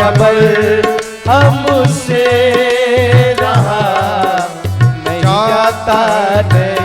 अबर हमसे रहा नहीं जाता नहीं।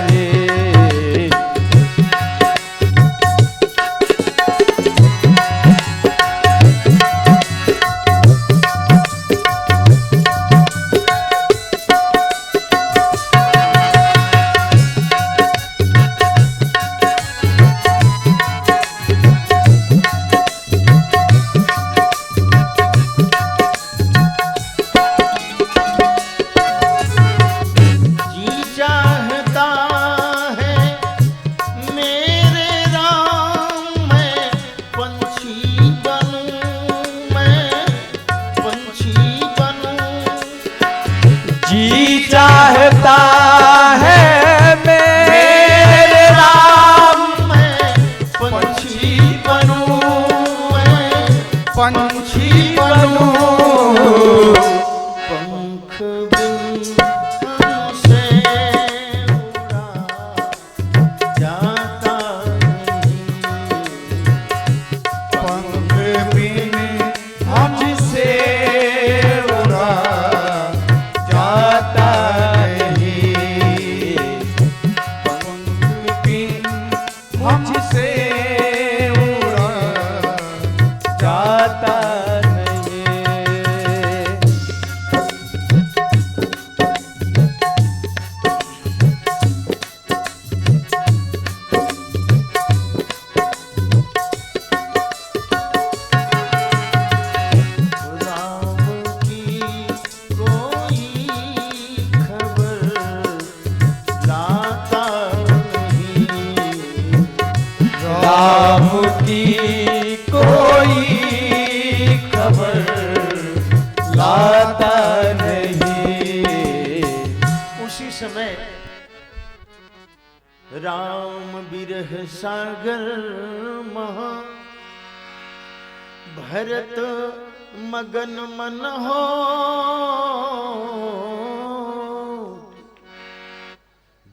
चाहता है मेरे राम मैं पंछी बनूं, मैं पंछी बनूं। पंख बिन हमसे उड़ा जाता नहीं, पंख बिन हमसे उड़ा जाता नहीं, पंख बिन हमसे उड़ा जाता नहीं। राम की कोई खबर लाता नहीं। उसी समय राम बिरह सागर महा भरत मगन मन हो,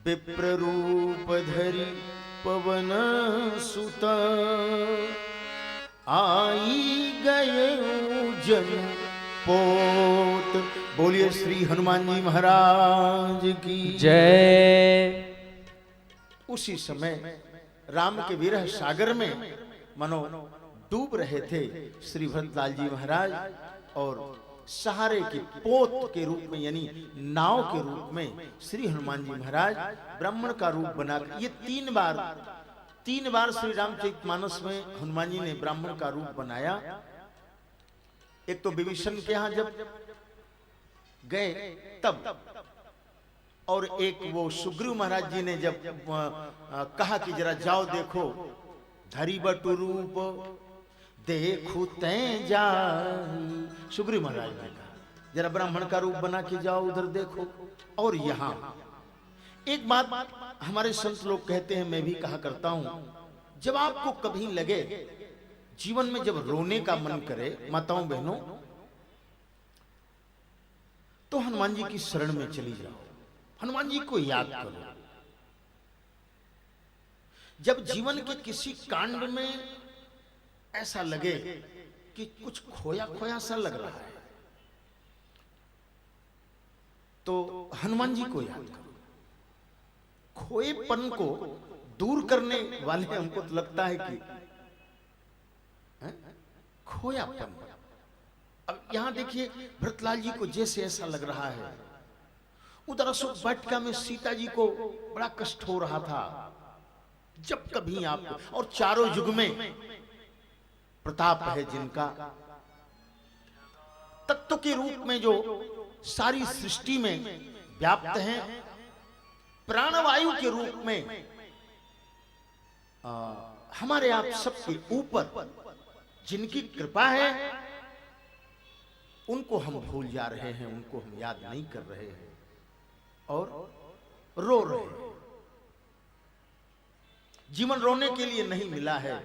विप्र रूप धरि पवन सुत आई गए जन पोत। बोलिए श्री हनुमान जी महाराज की जय। उसी समय राम के विरह सागर में मनो डूब रहे थे श्री भरतलाल जी महाराज, और सहारे के पोत के रूप में यानी नाव के रूप में श्री हनुमान जी महाराज ब्राह्मण का रूप बनाकर, ये तीन बार श्री रामचरितमानस में हनुमान जी ने ब्राह्मण का रूप बनाया। एक तो विभीषण के यहां जब गए तब, और एक वो सुग्रीव महाराज जी ने जब कहा कि जरा जाओ देखो धरी बटु रूप देखो तैं जा। सुग्रीव महाराज ने कहा जरा ब्राह्मण का रूप बना के जाओ उधर देखो। और यहां एक बात हमारे संत लोग कहते हैं, मैं भी कहा करता हूं, जब आपको कभी लगे जीवन में जब रोने का मन करे माताओं बहनों, तो हनुमान जी की शरण में चली जाओ, हनुमान जी को याद करो। जब जीवन के किसी कांड में ऐसा लगे कि कुछ खोया खोया सा लग रहा है, तो हनुमान जी को याद करो। खोएपन को दूर करने वाले हमको तो लगता है कि खोयापन। अब यहां देखिए भरतलाल जी को जैसे ऐसा लग रहा है, उधर अशोक वाटिका में सीता जी को बड़ा कष्ट हो रहा था। जब कभी आप, और चारों युग में प्रताप है जिनका, तत्व के रूप में जो सारी सृष्टि में व्याप्त हैं, प्राणवायु के रूप में हमारे आप सबके ऊपर जिनकी कृपा है, उनको हम भूल जा रहे हैं, उनको हम याद नहीं कर रहे हैं और रो रहे हैं। जीवन रोने के लिए नहीं मिला है,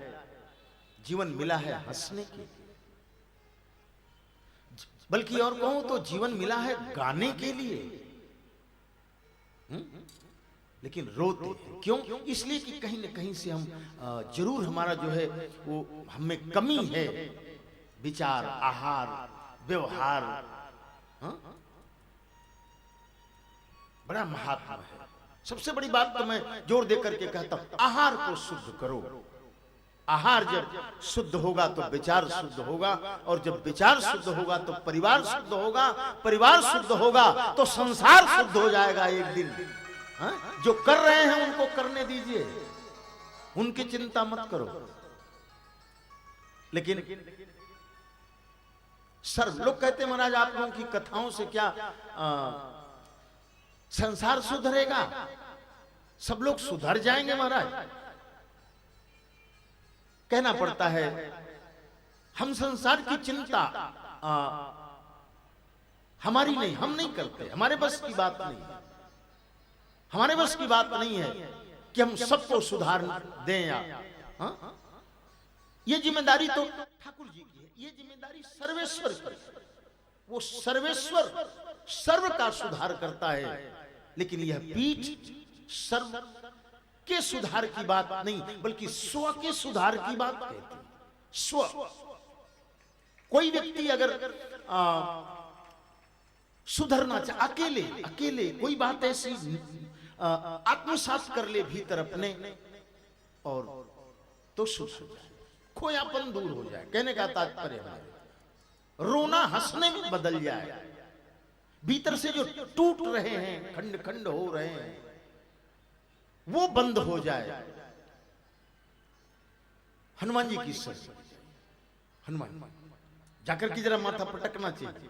जीवन मिला है हंसने के लिए, बल्कि और कहूं तो जीवन मिला है गाने के लिए। लेकिन रोते क्यों? इसलिए कि कहीं न कहीं से हम जरूर हमारा जो है वो हमें कमी है, विचार, आहार, व्यवहार, हाँ? बड़ा महात्मा है। सबसे बड़ी बात तो मैं जोर देकर के कहता हूं, आहार को शुद्ध करो। आहार जब शुद्ध होगा तो विचार शुद्ध होगा, और जब विचार शुद्ध होगा तो परिवार शुद्ध होगा, परिवार शुद्ध होगा तो संसार शुद्ध हो जाएगा एक दिन। हाँ? जो कर रहे हैं उनको करने दीजिए, उनकी चिंता मत करो। लेकिन सर लोग कहते हैं महाराज आप लोगों की कथाओं से क्या संसार सुधरेगा, सब लोग सुधर जाएंगे महाराज? कहना पड़ता है हम संसार की चिंता हमारी नहीं, हम नहीं करते, हमारे बस की बात नहीं, हमारे बस की बात नहीं है कि हम सबको सुधार दें या ये जिम्मेदारी तो ठाकुर जी की है, ये जिम्मेदारी सर्वेश्वर की है। वो सर्वेश्वर सर्व का सुधार करता है, लेकिन यह पीठ सर्व के सुधार की बात नहीं बल्कि स्व के सुधार की बात कहती है। स्व, कोई व्यक्ति अगर सुधरना चाहे, अकेले अकेले कोई बात ऐसी आत्मसात कर ले भीतर अपने, और तो सुधर जाए, खोयापन दूर हो जाए। कहने का तात्पर्य है रोना हंसने में बदल जाए, भीतर से जो टूट रहे हैं, खंड खंड हो रहे हैं, वो बंद हो जाए। हनुमान जी की सर, हनुमान जाकर की जरा माथा पटकना चाहिए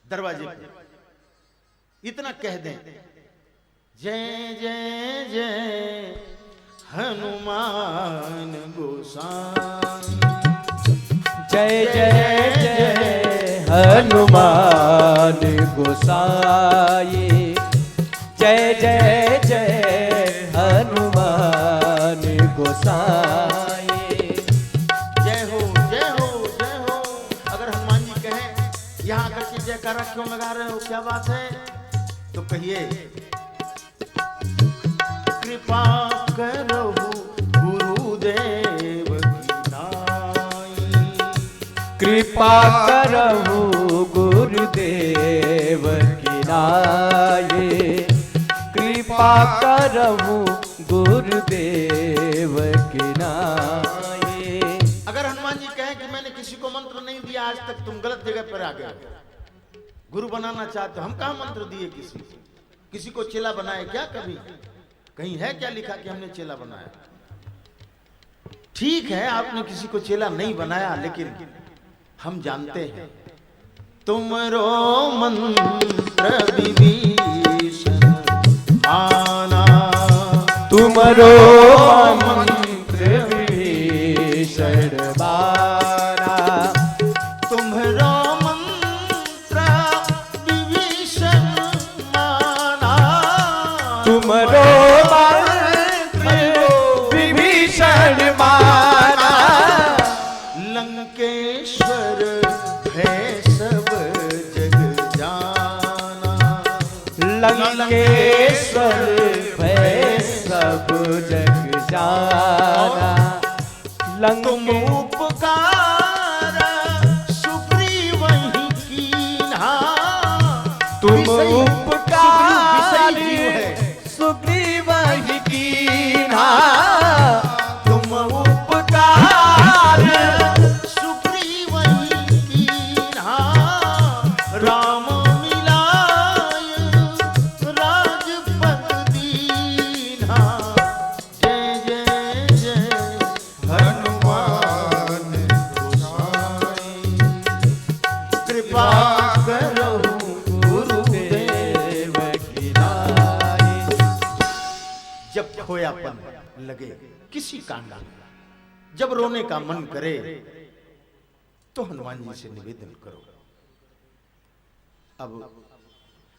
दरवाजे पे, इतना कह दें जय जय जय हनुमान गोसाई, जय जय जय हनुमान गोसाई, जय जय जय हनुमान गोसाई। जय हो जय हो जय हो। अगर हनुमान जी कहें यहाँ आकर के जयकारा क्यों लगा रहे हो, क्या बात है, तो कहिए कृपा करो गुरुदेव की नाई, कृपा करहु गुरुदेव की नाई, कृपा करहु गुरुदेव की नाई। अगर हनुमान जी कहें कि मैंने किसी को मंत्र नहीं दिया आज तक, तुम गलत जगह पर आ गए, गुरु बनाना चाहते हो, हम कहाँ मंत्र दिए किसी को चेला बनाए क्या? कभी कहीं है क्या लिखा कि हमने चेला बनाया? ठीक है आपने किसी को चेला नहीं बनाया, लेकिन हम जानते हैं तुमरो मंत्र विभीषण आना, तुमरो मंत्र विभीषण बाना, तुम्हारो मंत्र विभीषण माना, तुमरो मंत्र विभीषण माना, लंकेश्वर है सब जग जाना, लंकेश्वर है सब जग जाना, तुम उपकार सुग्रीव ही कीन्हा, तुम विषय- उपकार विषय जीव है। सुग्रीव ही कीन्हा, तुम उपकार सुग्रीव ही कीन्हा, राम मिलाय राजपद दीन्हा। जय जय जय हनुमान गोसाई, कृपा करहु गुरुदेव की नाई। जब खोयापन लगे किसी कांडा में, जब रोने का मन करे, तो हनुमान जी से निवेदन करो। अब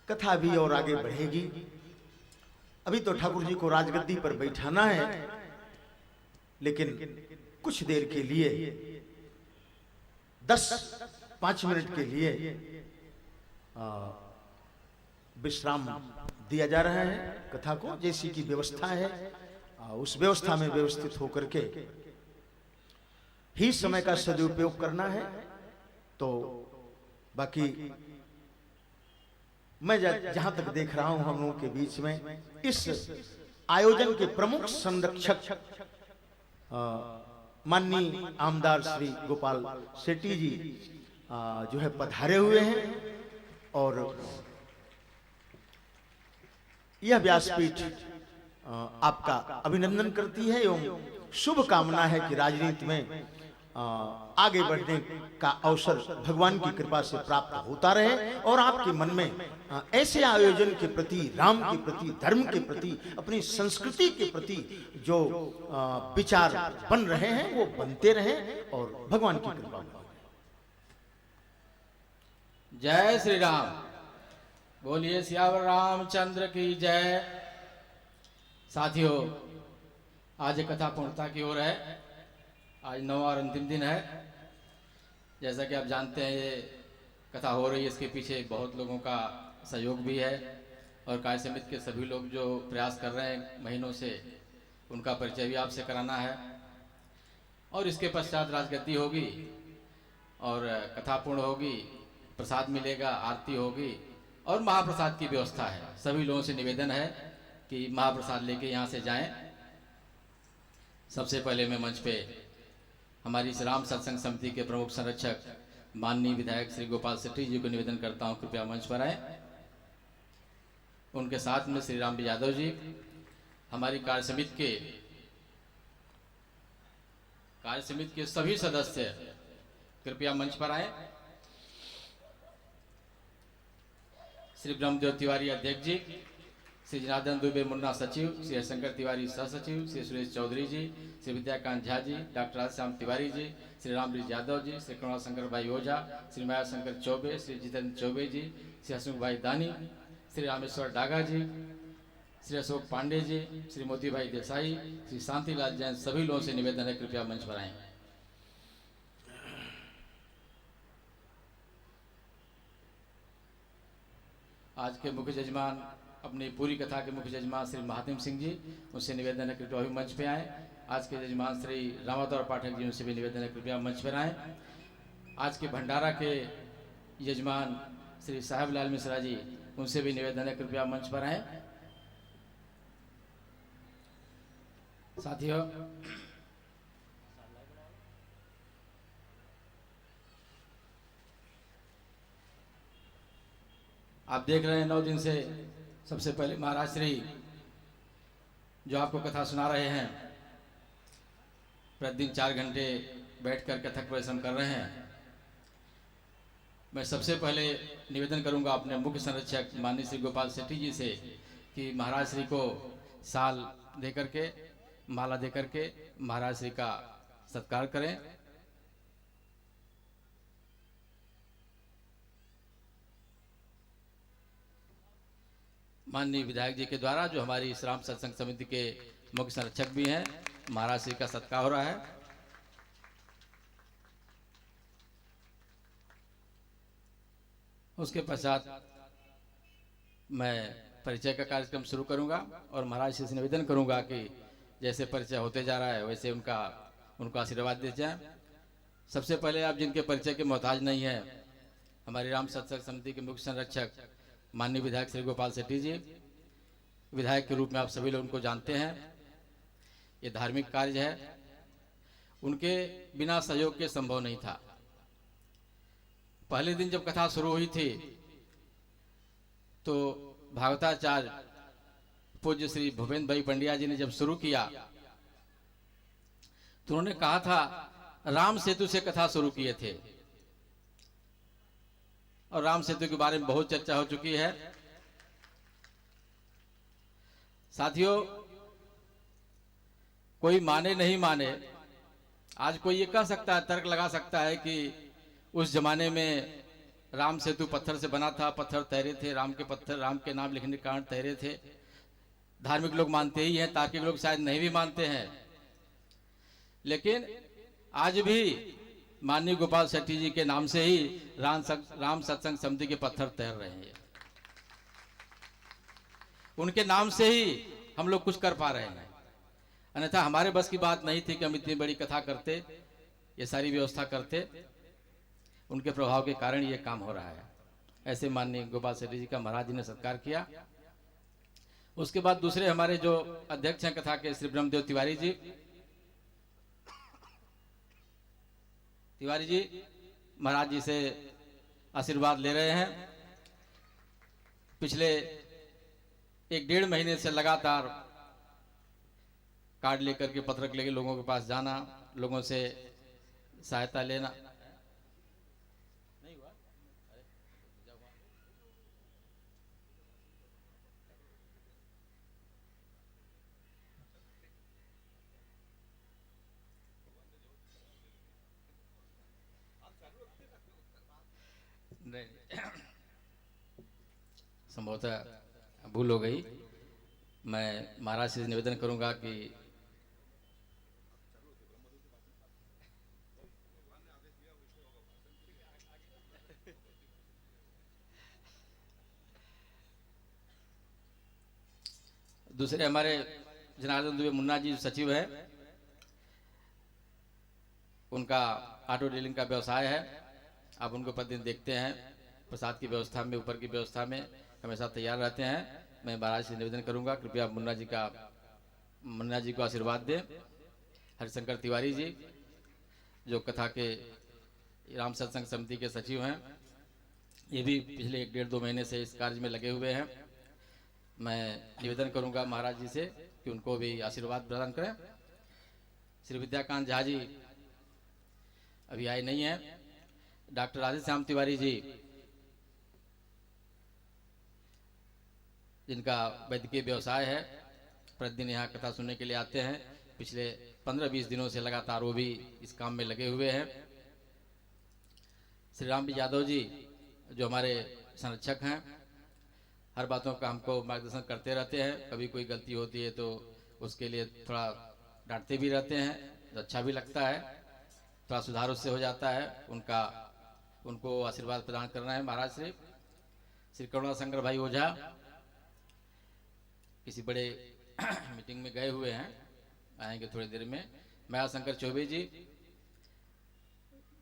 कथा भी और आगे बढ़ेगी। अभी तो ठाकुर जी को राजगद्दी पर बैठाना है, लेकिन कुछ देर के लिए 10-5 मिनट के लिए विश्राम दिया जा रहा है कथा को, जैसी की व्यवस्था है उस व्यवस्था में व्यवस्थित होकर के ही समय का सदुपयोग करना है। तो बाकी मैं जहां तक देख रहा हूं हम लोगों के बीच में इस आयोजन के प्रमुख संरक्षक माननीय आमदार श्री गोपाल शेट्टी जी जो है पधारे हुए हैं और यह व्यासपीठ आपका अभिनंदन करती है एवं शुभ कामना है कि राजनीति में आगे बढ़ने का अवसर भगवान की कृपा से प्राप्त होता रहे और आपके मन में ऐसे आयोजन के प्रति, राम के प्रति, धर्म के प्रति, अपनी संस्कृति के प्रति जो विचार बन रहे हैं वो बनते रहें और भगवान की कृपा हो। जय श्री राम। बोलिए सियावर रामचंद्र की जय। साथियों, आज कथा पूर्णता की ओर है। आज 9वां और अंतिम दिन है। जैसा कि आप जानते हैं ये कथा हो रही है, इसके पीछे बहुत लोगों का सहयोग भी है और कार्य समिति के सभी लोग जो प्रयास कर रहे हैं महीनों से, उनका परिचय भी आपसे कराना है। और इसके पश्चात राजगद्दी होगी और कथा पूर्ण होगी, प्रसाद मिलेगा, आरती होगी और महाप्रसाद की व्यवस्था है। सभी लोगों से निवेदन है कि महाप्रसाद लेके यहाँ से जाएं। सबसे पहले मैं मंच पे हमारी इस राम सत्संग समिति के प्रमुख संरक्षक माननीय विधायक श्री गोपाल शेट्टी जी को निवेदन करता हूं, कृपया मंच पर आए। उनके साथ में श्री राम यादव जी, हमारी कार्य समिति के सभी सदस्य कृपया मंच पर आए। श्री ब्रह्मदेव तिवारी अध्यक्ष जी, श्री जनार्दन दुबे मुन्ना सचिव, श्री हरिशंकर तिवारी सह सचिव, श्री सुरेश चौधरी जी, श्री विद्याकांत झा जी, डॉक्टर राजश्याम तिवारी जी, श्री रामबृज यादव जी, श्री करुणा शंकर भाई ओझा, श्री माया शंकर चौबे, श्री जितेंद्र चौबे जी, श्री हसमुख भाई दानी, श्री रामेश्वर डागा जी, श्री अशोक पांडे जी, श्री मोती भाई देसाई, श्री शांतिलाल जैन, सभी लोगों से निवेदन है कृपया मंच पर आए। आज के मुख्य जजमान, अपनी पूरी कथा के मुख्य जजमान श्री महादेव सिंह जी, उनसे निवेदन है कृपया भी मंच पे आए। आज के जजमान श्री रामादौर पाठक जी, उनसे भी निवेदन है कृपया मंच पर आए। आज के भंडारा के यजमान श्री साहेब लाल मिश्रा जी, उनसे भी निवेदन है कृपया मंच पर आए। साथियों, आप देख रहे हैं 9 दिन से सबसे पहले महाराज श्री जो आपको कथा सुना रहे हैं, प्रतिदिन 4 घंटे बैठकर कथक परिश्रम कर रहे हैं। मैं सबसे पहले निवेदन करूंगा अपने मुख्य संरक्षक माननीय श्री गोपाल शेट्टी जी से कि महाराज श्री को शाल देकर के, माला देकर के महाराज श्री का सत्कार करें। माननीय विधायक जी के द्वारा, जो हमारी इस राम सत्संग समिति के मुख्य संरक्षक भी हैं, महाराज श्री का सत्कार हो रहा है। उसके पश्चात मैं परिचय का कार्यक्रम शुरू करूंगा और महाराज श्री से निवेदन करूंगा कि जैसे परिचय होते जा रहा है वैसे उनका आशीर्वाद दे जाए। सबसे पहले आप जिनके परिचय के मोहताज नहीं है, हमारी राम सत्संग समिति के मुख्य संरक्षक माननीय विधायक श्री गोपाल शेट्टी जी, विधायक के रूप में आप सभी लोग उनको जानते हैं। ये धार्मिक कार्य है, उनके बिना सहयोग के संभव नहीं था। पहले दिन जब कथा शुरू हुई थी तो भागवताचार्य पूज्य श्री भूपेंद्र भाई पंड्या जी ने जब शुरू किया तो उन्होंने कहा था राम सेतु से कथा शुरू किए थे और राम सेतु के बारे में बहुत चर्चा हो चुकी है। साथियों, कोई माने नहीं माने, आज कोई ये कह सकता है, तर्क लगा सकता है कि उस जमाने में राम सेतु पत्थर से बना था, पत्थर तैरे थे, राम के पत्थर, राम के नाम लिखने के कारण तैरे थे। धार्मिक लोग मानते ही हैं, तार्किक लोग शायद नहीं भी मानते हैं, लेकिन आज भी माननीय गोपाल शेट्टी जी के नाम से ही राम सत्संग समिति के पत्थर तैर रहे हैं। उनके नाम से ही हम लोग कुछ कर पा रहे हैं, अन्यथा हमारे बस की बात नहीं थी कि हम इतनी बड़ी कथा करते, ये सारी व्यवस्था करते। उनके प्रभाव के कारण ये काम हो रहा है। ऐसे माननीय गोपाल सेठी जी का महाराज जी ने सत्कार किया। उसके बाद दूसरे हमारे जो अध्यक्ष हैं कथा के श्री ब्रह्मदेव तिवारी जी महाराज जी से आशीर्वाद ले रहे हैं। पिछले 1-1.5 महीने से लगातार कार्ड लेकर के पत्रक लेके लोगों के पास जाना, लोगों से सहायता लेना। नहीं हुआ? नहीं, संभवतः भूल हो गई। मैं महाराज से निवेदन करूंगा कि दूसरे हमारे जनार्दन दुबे मुन्ना जी सचिव है, उनका ऑटो डीलिंग का व्यवसाय है। आप उनको प्रतिदिन देखते हैं प्रसाद की व्यवस्था में, ऊपर की व्यवस्था में हमेशा तैयार रहते हैं। मैं महाराज से निवेदन करूंगा कृपया मुन्ना जी को आशीर्वाद दें। हरिशंकर तिवारी जी जो कथा के राम सत्संग समिति के सचिव हैं, ये भी पिछले 1-1.5-2 महीने से इस कार्य में लगे हुए हैं। मैं निवेदन करूंगा महाराज जी से कि उनको भी आशीर्वाद प्रदान करें। श्री विद्याकांत झा जी अभी आए नहीं हैं। डॉक्टर राधेश्याम तिवारी जी जिनका वैद्यकीय व्यवसाय है, प्रतिदिन यहाँ कथा सुनने के लिए आते हैं। पिछले 15-20 दिनों से लगातार वो भी इस काम में लगे हुए हैं। श्री राम यादव जी जो हमारे संरक्षक हैं, हर बातों का हमको मार्गदर्शन करते रहते हैं। कभी कोई गलती होती है तो उसके लिए थोड़ा डांटते भी रहते हैं, तो अच्छा भी लगता है, थोड़ा सुधार उससे हो जाता है। उनको आशीर्वाद प्रदान करना है। महाराज श्री करुणा शंकर भाई ओझा किसी बड़े मीटिंग में गए हुए हैं, आएंगे थोड़ी देर में। महाशंकर चौबे जी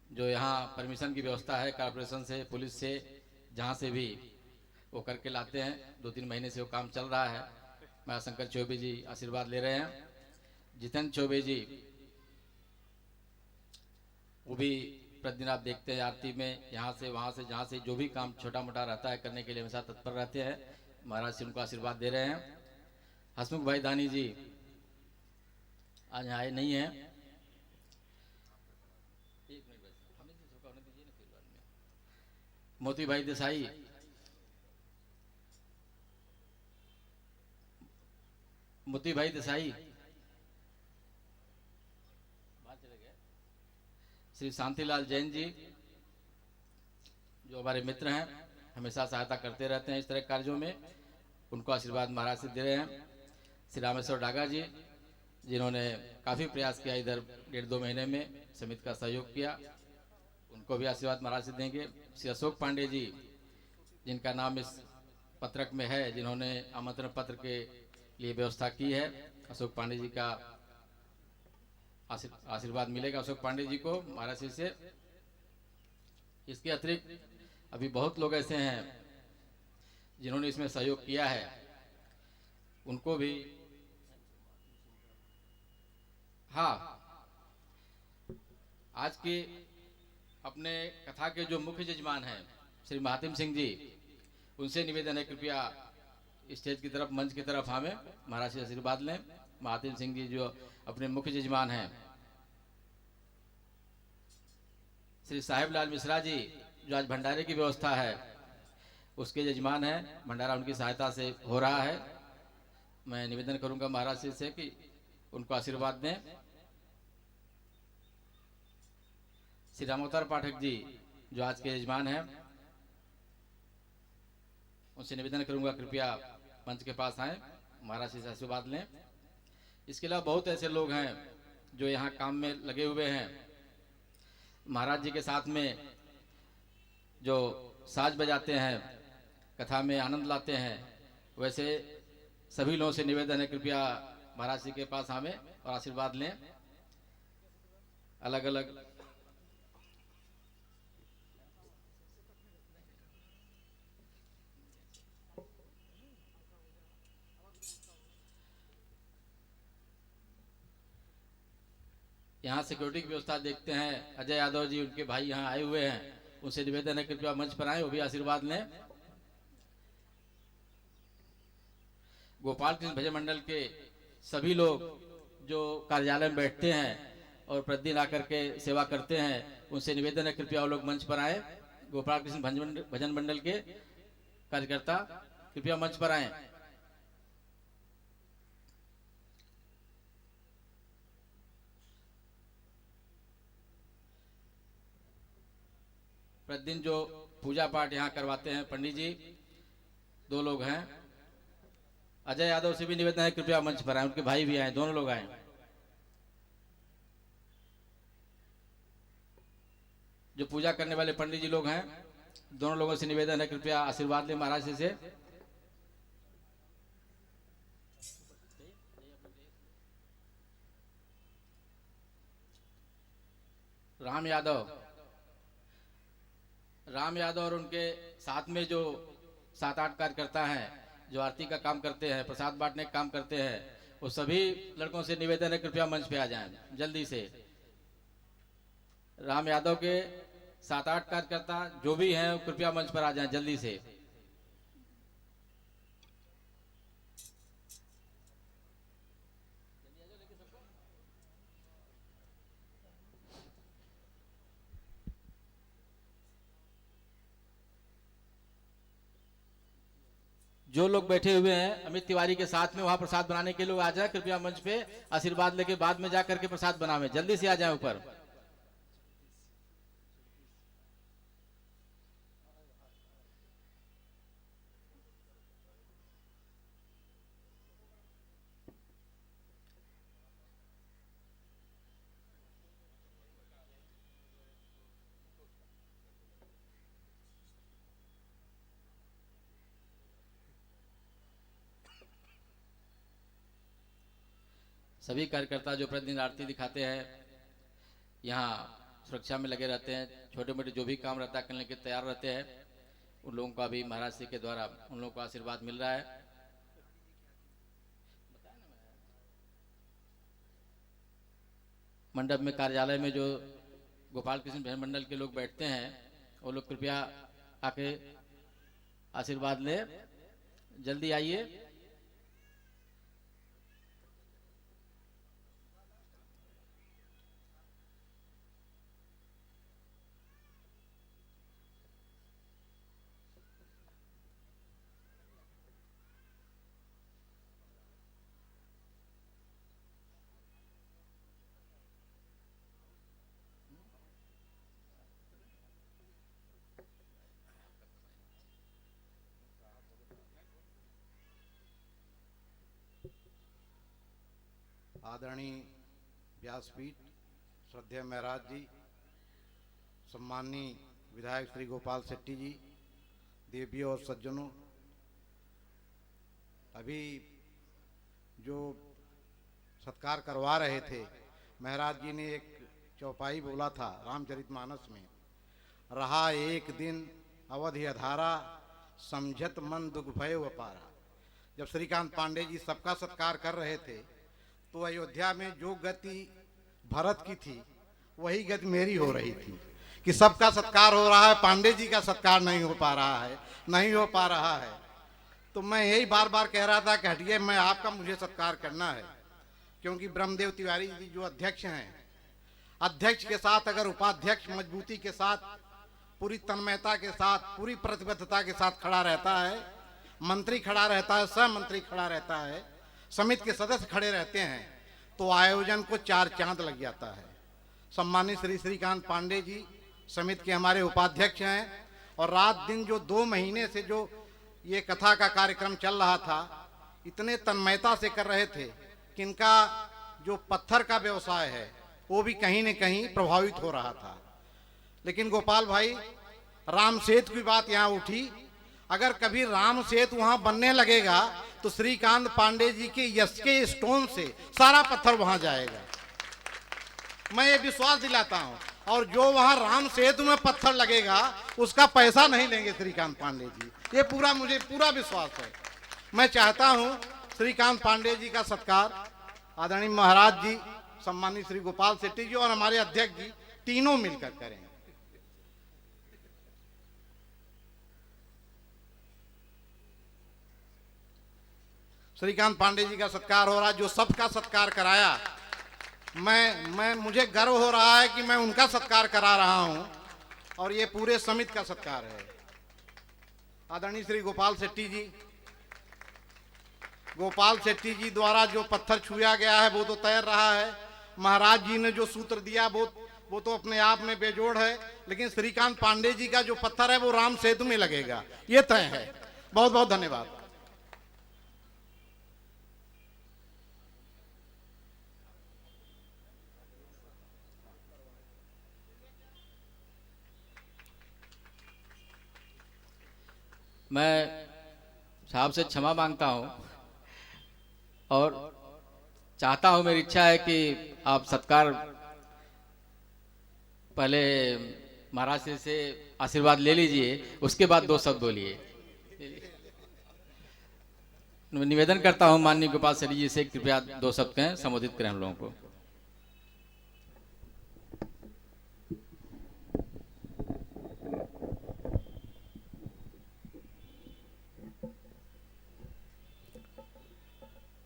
जो यहाँ परमिशन की व्यवस्था है कॉर्पोरेशन से, पुलिस से, जहाँ से भी वो करके लाते हैं। 2-3 महीने से वो काम चल रहा है। महाशंकर चौबे जी आशीर्वाद ले रहे हैं। जितेंद्र चौबे जी वो भी प्रतिदिन आप देखते हैं आरती में, यहाँ से वहाँ से, जहाँ से जो भी काम छोटा मोटा रहता है करने के लिए हमेशा तत्पर रहते हैं। महाराज से उनको आशीर्वाद दे रहे हैं। हसमुख भाई दानी जी आज आए नहीं हैं। मोती भाई देसाई, श्री शांतिलाल जैन जी जो हमारे मित्र हैं, हमेशा सहायता करते रहते हैं इस तरह कार्यों में, उनको आशीर्वाद महाराज से दे रहे हैं। श्री रामेश्वर डागा जी जिन्होंने काफ़ी प्रयास किया इधर 1.5-2 महीने में, समिति का सहयोग किया, उनको भी आशीर्वाद महाराज से देंगे। श्री अशोक पांडे जी जिनका नाम इस पत्रक में है, जिन्होंने आमंत्रण पत्र के लिए व्यवस्था की है, अशोक पांडे जी का आशीर्वाद मिलेगा अशोक पांडे जी को महाराज से। इसके अतिरिक्त अभी बहुत लोग ऐसे हैं जिन्होंने इसमें सहयोग किया है, उनको भी आज के अपने कथा के जो मुख्य जजमान हैं श्री महातिम सिंह जी, उनसे निवेदन है कृपया स्टेज की तरफ, मंच की तरफ हमें महाराज से आशीर्वाद लें। महातिम सिंह जी जो अपने मुख्य जजमान हैं। श्री साहिबलाल मिश्रा जी जो आज भंडारे की व्यवस्था है उसके जजमान हैं, भंडारा उनकी सहायता से हो रहा है। मैं निवेदन करूंगा महाराज से कि उनको आशीर्वाद दें। श्री रामोत्तर पाठक जी जो आज के यजमान हैं, उनसे निवेदन करूंगा कृपया मंच के पास आए, महाराज से आशीर्वाद लें। इसके अलावा बहुत ऐसे लोग हैं जो यहाँ काम में लगे हुए हैं, महाराज जी के साथ में जो साज बजाते हैं, कथा में आनंद लाते हैं। वैसे सभी लोगों से निवेदन है कृपया महाराज जी के पास आवे और आशीर्वाद लें। अलग अलग यहाँ सिक्योरिटी की व्यवस्था देखते हैं। अजय यादव जी उनके भाई यहाँ आए हुए हैं, उनसे निवेदन है कृपया मंच पर आए, वो भी आशीर्वाद लें। गोपाल कृष्ण भजन मंडल के सभी लोग जो कार्यालय में बैठते हैं और प्रतिदिन आकर के सेवा करते हैं, उनसे निवेदन है कृपया वो लोग मंच पर आए। गोपाल कृष्ण भजन मंडल के कार्यकर्ता कृपया मंच पर आए। प्रतिदिन जो पूजा पाठ यहाँ करवाते हैं पंडित जी 2 लोग हैं। अजय यादव से भी निवेदन है कृपया मंच पर आए, उनके भाई भी आए, दोनों लोग आए। जो पूजा करने वाले पंडित जी लोग हैं, दोनों लोगों से निवेदन है कृपया आशीर्वाद लें महाराज जी से। राम यादव और उनके साथ में जो 7-8 कार्यकर्ता हैं जो आरती का काम करते हैं, प्रसाद बांटने का काम करते हैं, वो सभी लड़कों से निवेदन है कृपया मंच पे आ जाएं जल्दी से। राम यादव के 7-8 कार्यकर्ता जो भी हैं कृपया मंच पर आ जाएं जल्दी से। जो लोग बैठे हुए हैं अमित तिवारी के साथ में, वहां प्रसाद बनाने के लोग आ जाए कृपया मंच पे, आशीर्वाद लेके बाद में जाकर के प्रसाद बनावे, जल्दी से आ जाए ऊपर। सभी कार्यकर्ता जो प्रतिदिन आरती दिखाते हैं यहाँ सुरक्षा में लगे रहते हैं, छोटे मोटे जो भी काम रहता है करने के तैयार रहते हैं, उन लोगों का भी महाराज जी के द्वारा उन लोगों को आशीर्वाद मिल रहा है। मंडप में कार्यालय में जो गोपाल कृष्ण भजन मंडल के लोग बैठते हैं, वो लोग कृपया आके आशीर्वाद ले, जल्दी आइए। आदरणीय व्यासपीठ, श्रद्धेय महाराज जी, सम्माननीय विधायक श्री गोपाल शेट्टी जी, देवियों और सज्जनों, अभी जो सत्कार करवा रहे थे महाराज जी ने एक चौपाई बोला था रामचरितमानस में, रहा एक दिन अवधि अधारा, समझत मन दुख भय अपारा। जब श्रीकांत पांडे जी सबका सत्कार कर रहे थे तो अयोध्या में जो गति भरत की थी वही गति मेरी हो रही थी कि सबका सत्कार हो रहा है, पांडे जी का सत्कार नहीं हो पा रहा है। तो मैं यही बार बार कह रहा था कि हटिए, मैं आपका, मुझे सत्कार करना है, क्योंकि ब्रह्मदेव तिवारी जी जो अध्यक्ष हैं, अध्यक्ष के साथ अगर उपाध्यक्ष मजबूती के साथ, पूरी तन्मयता के साथ, पूरी प्रतिबद्धता के साथ खड़ा रहता है, मंत्री खड़ा रहता है, सह मंत्री खड़ा रहता है, समिति के सदस्य खड़े रहते हैं, तो आयोजन को 4 चांद लग जाता है। सम्मानित श्री श्रीकांत पांडे जी समिति के हमारे उपाध्यक्ष हैं, और रात दिन जो 2 महीने से जो ये कथा का कार्यक्रम चल रहा था, इतने तन्मयता से कर रहे थे कि इनका जो पत्थर का व्यवसाय है वो भी कहीं न कहीं प्रभावित हो रहा था। लेकिन गोपाल भाई, राम सेतु की बात यहाँ उठी, अगर कभी राम सेतु वहां बनने लगेगा तो श्रीकांत पांडे जी के यश के स्टोन से सारा पत्थर वहां जाएगा, मैं ये विश्वास दिलाता हूं। और जो वहां राम सेतु में पत्थर लगेगा उसका पैसा नहीं लेंगे श्रीकांत पांडे जी, ये पूरा, मुझे पूरा विश्वास है। मैं चाहता हूं श्रीकांत पांडे जी का सत्कार आदरणीय महाराज जी सम्मानित श्री गोपाल शेट्टी जी और हमारे अध्यक्ष जी तीनों मिलकर करेंगे। श्रीकांत पांडे जी का सत्कार हो रहा है, जो सबका सत्कार कराया। मुझे गर्व हो रहा है कि मैं उनका सत्कार करा रहा हूं और ये पूरे समिति का सत्कार है। आदरणीय श्री गोपाल शेट्टी जी द्वारा जो पत्थर छुआ गया है वो तो तैर रहा है। महाराज जी ने जो सूत्र दिया वो तो अपने आप में बेजोड़ है, लेकिन श्रीकांत पांडे जी का जो पत्थर है वो राम सेतु में लगेगा, ये तय है। बहुत बहुत धन्यवाद। मैं साहब से क्षमा मांगता हूं और चाहता हूं, मेरी इच्छा है कि आप सत्कार पहले महाराज से आशीर्वाद ले लीजिए, उसके बाद 2 शब्द बोलिए। निवेदन करता हूं माननीय गोपाल शेट्टी जी से कृपया 2 शब्द कहें, संबोधित करें हम लोगों को।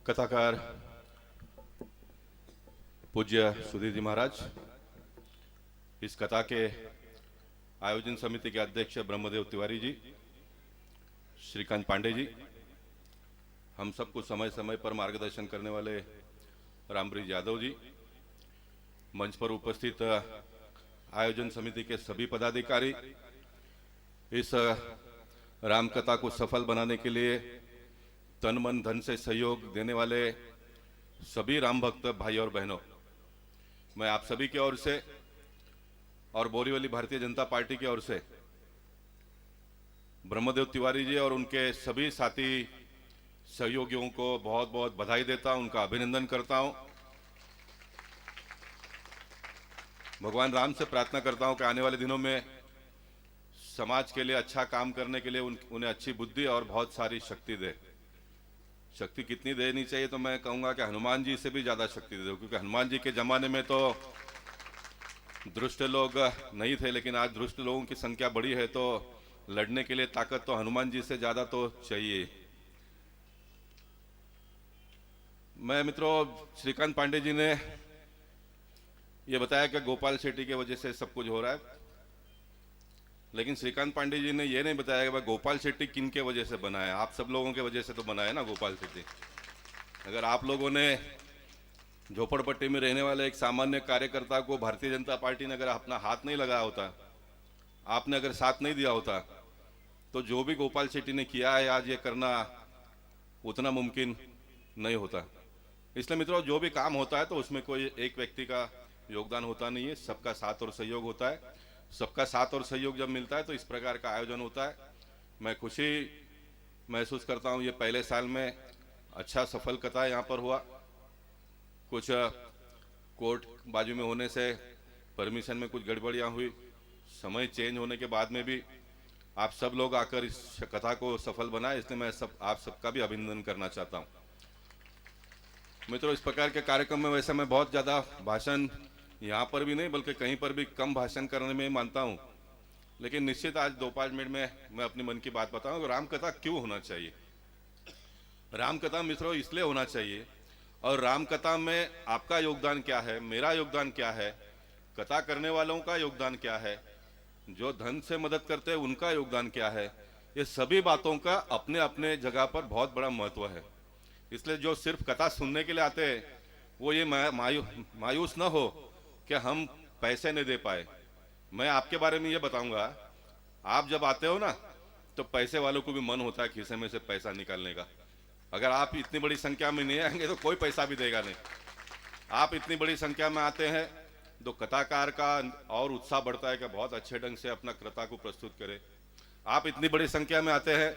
कथाकार पूज्य सुधीर जी महाराज, इस कथा के आयोजन समिति के अध्यक्ष ब्रह्मदेव तिवारी जी, श्रीकांत पांडे जी, हम सबको समय समय पर मार्गदर्शन करने वाले रामब्रिज यादव जी, मंच पर उपस्थित आयोजन समिति के सभी पदाधिकारी, इस रामकथा को सफल बनाने के लिए तन मन धन से सहयोग देने वाले सभी राम भक्त भाई और बहनों, मैं आप सभी की ओर से और बोरीवली भारतीय जनता पार्टी की ओर से ब्रह्मदेव तिवारी जी और उनके सभी साथी सहयोगियों को बहुत बहुत बधाई देता हूं, उनका अभिनंदन करता हूं। भगवान राम से प्रार्थना करता हूं कि आने वाले दिनों में समाज के लिए अच्छा काम करने के लिए उन्हें अच्छी बुद्धि और बहुत सारी शक्ति दे। शक्ति कितनी देनी चाहिए, तो मैं कहूंगा कि हनुमान जी से भी ज्यादा शक्ति दे दो, क्योंकि हनुमान जी के जमाने में तो दुष्ट लोग नहीं थे, लेकिन आज दुष्ट लोगों की संख्या बड़ी है, तो लड़ने के लिए ताकत तो हनुमान जी से ज्यादा तो चाहिए। मैं मित्रों, श्रीकांत पांडे जी ने ये बताया कि गोपाल शेट्टी की वजह से सब कुछ हो रहा है, लेकिन श्रीकांत पांडे जी ने ये नहीं बताया कि भाई गोपाल शेट्टी किन के वजह से बना है। आप सब लोगों के वजह से तो बना है ना गोपाल शेट्टी। अगर आप लोगों ने झोपड़पट्टी में रहने वाले एक सामान्य कार्यकर्ता को भारतीय जनता पार्टी ने अगर अपना हाथ नहीं लगाया होता, आपने अगर साथ नहीं दिया होता, तो जो भी गोपाल शेट्टी ने किया है आज ये करना उतना मुमकिन नहीं होता। इसलिए मित्रों, जो भी काम होता है तो उसमें कोई एक व्यक्ति का योगदान होता नहीं है, सबका साथ और सहयोग होता है। सबका साथ और सहयोग जब मिलता है तो इस प्रकार का आयोजन होता है। मैं खुशी महसूस करता हूँ, ये पहले साल में अच्छा सफल कथा यहाँ पर हुआ। कुछ कोर्ट बाजू में होने से परमिशन में कुछ गड़बड़ियाँ हुई, समय चेंज होने के बाद में भी आप सब लोग आकर इस कथा को सफल बनाए, इसलिए मैं आप सबका भी अभिनंदन करना चाहता हूँ। मित्रों, इस प्रकार के कार्यक्रम में वैसे मैं बहुत ज़्यादा भाषण यहाँ पर भी नहीं बल्कि कहीं पर भी कम भाषण करने में मानता हूँ, लेकिन निश्चित आज 2-5 मिनट में मैं अपनी मन की बात बताऊँ। रामकथा क्यों होना चाहिए? रामकथा मित्रों इसलिए होना चाहिए, और रामकथा में आपका योगदान क्या है, मेरा योगदान क्या है, कथा करने वालों का योगदान क्या है, जो धन से मदद करते हैं उनका योगदान क्या है, ये सभी बातों का अपने अपने जगह पर बहुत बड़ा महत्व है। इसलिए जो सिर्फ कथा सुनने के लिए आते हैं वो ये मायूस न हो कि हम पैसे नहीं दे पाए। मैं आपके बारे में ये बताऊंगा, आप जब आते हो ना तो पैसे वालों को भी मन होता है खीसे में से पैसा निकालने का। अगर आप इतनी बड़ी संख्या में नहीं आएंगे तो कोई पैसा भी देगा नहीं। आप इतनी बड़ी संख्या में आते हैं तो कथाकार का और उत्साह बढ़ता है कि बहुत अच्छे ढंग से अपना कथा को प्रस्तुत करे। आप इतनी बड़ी संख्या में आते हैं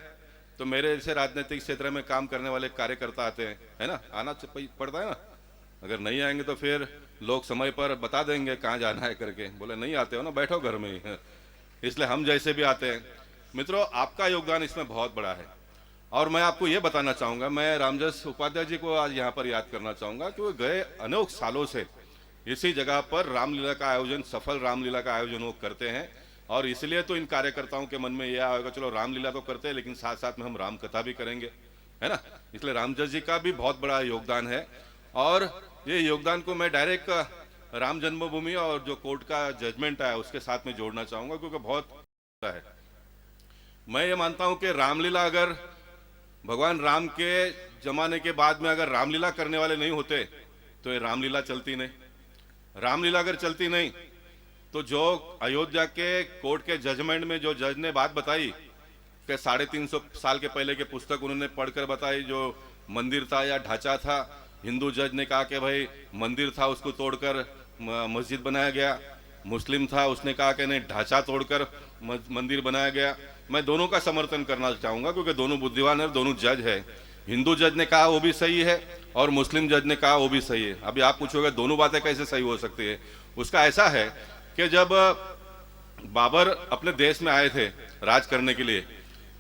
तो मेरे जैसे राजनीतिक क्षेत्र में काम करने वाले कार्यकर्ता आते हैं, है ना, आना पड़ता है ना। अगर नहीं आएंगे तो फिर लोग समय पर बता देंगे कहाँ जाना है करके, बोले नहीं आते हो ना, बैठो घर में ही। इसलिए हम जैसे भी आते हैं। मित्रों, आपका योगदान इसमें बहुत बड़ा है, और मैं आपको ये बताना चाहूँगा, मैं रामजस उपाध्याय जी को आज यहाँ पर याद करना चाहूँगा कि वो गए अनेक सालों से इसी जगह पर रामलीला का आयोजन, सफल रामलीला का आयोजन वो करते हैं। और इसलिए तो इन कार्यकर्ताओं के मन में यह आएगा, चलो रामलीला तो करते हैं लेकिन साथ साथ में हम राम कथा भी करेंगे, है ना। इसलिए रामजस जी का भी बहुत बड़ा योगदान है। और ये योगदान को मैं डायरेक्ट राम जन्मभूमि और जो कोर्ट का जजमेंट आया उसके साथ में जोड़ना चाहूंगा, क्योंकि बहुत है। मैं ये मानता हूं कि रामलीला, अगर भगवान राम के जमाने के बाद में अगर रामलीला करने वाले नहीं होते तो ये रामलीला चलती नहीं। रामलीला अगर चलती नहीं तो जो अयोध्या के कोर्ट के जजमेंट में जो जज ने बात बताई कि 350 साल के पहले के पुस्तक उन्होंने पढ़कर बताई, जो मंदिर था या ढांचा था, हिंदू जज ने कहा कि भाई मंदिर था उसको तोड़कर मस्जिद बनाया गया, मुस्लिम था उसने कहा कि नहीं ढांचा तोड़कर मंदिर बनाया गया। मैं दोनों का समर्थन करना चाहूंगा क्योंकि दोनों बुद्धिमान है, दोनों जज है। हिंदू जज ने कहा वो भी सही है और मुस्लिम जज ने कहा वो भी सही है। अभी आप पूछोगे दोनों बातें कैसे सही हो सकती है? उसका ऐसा है कि जब बाबर अपने देश में आए थे राज करने के लिए,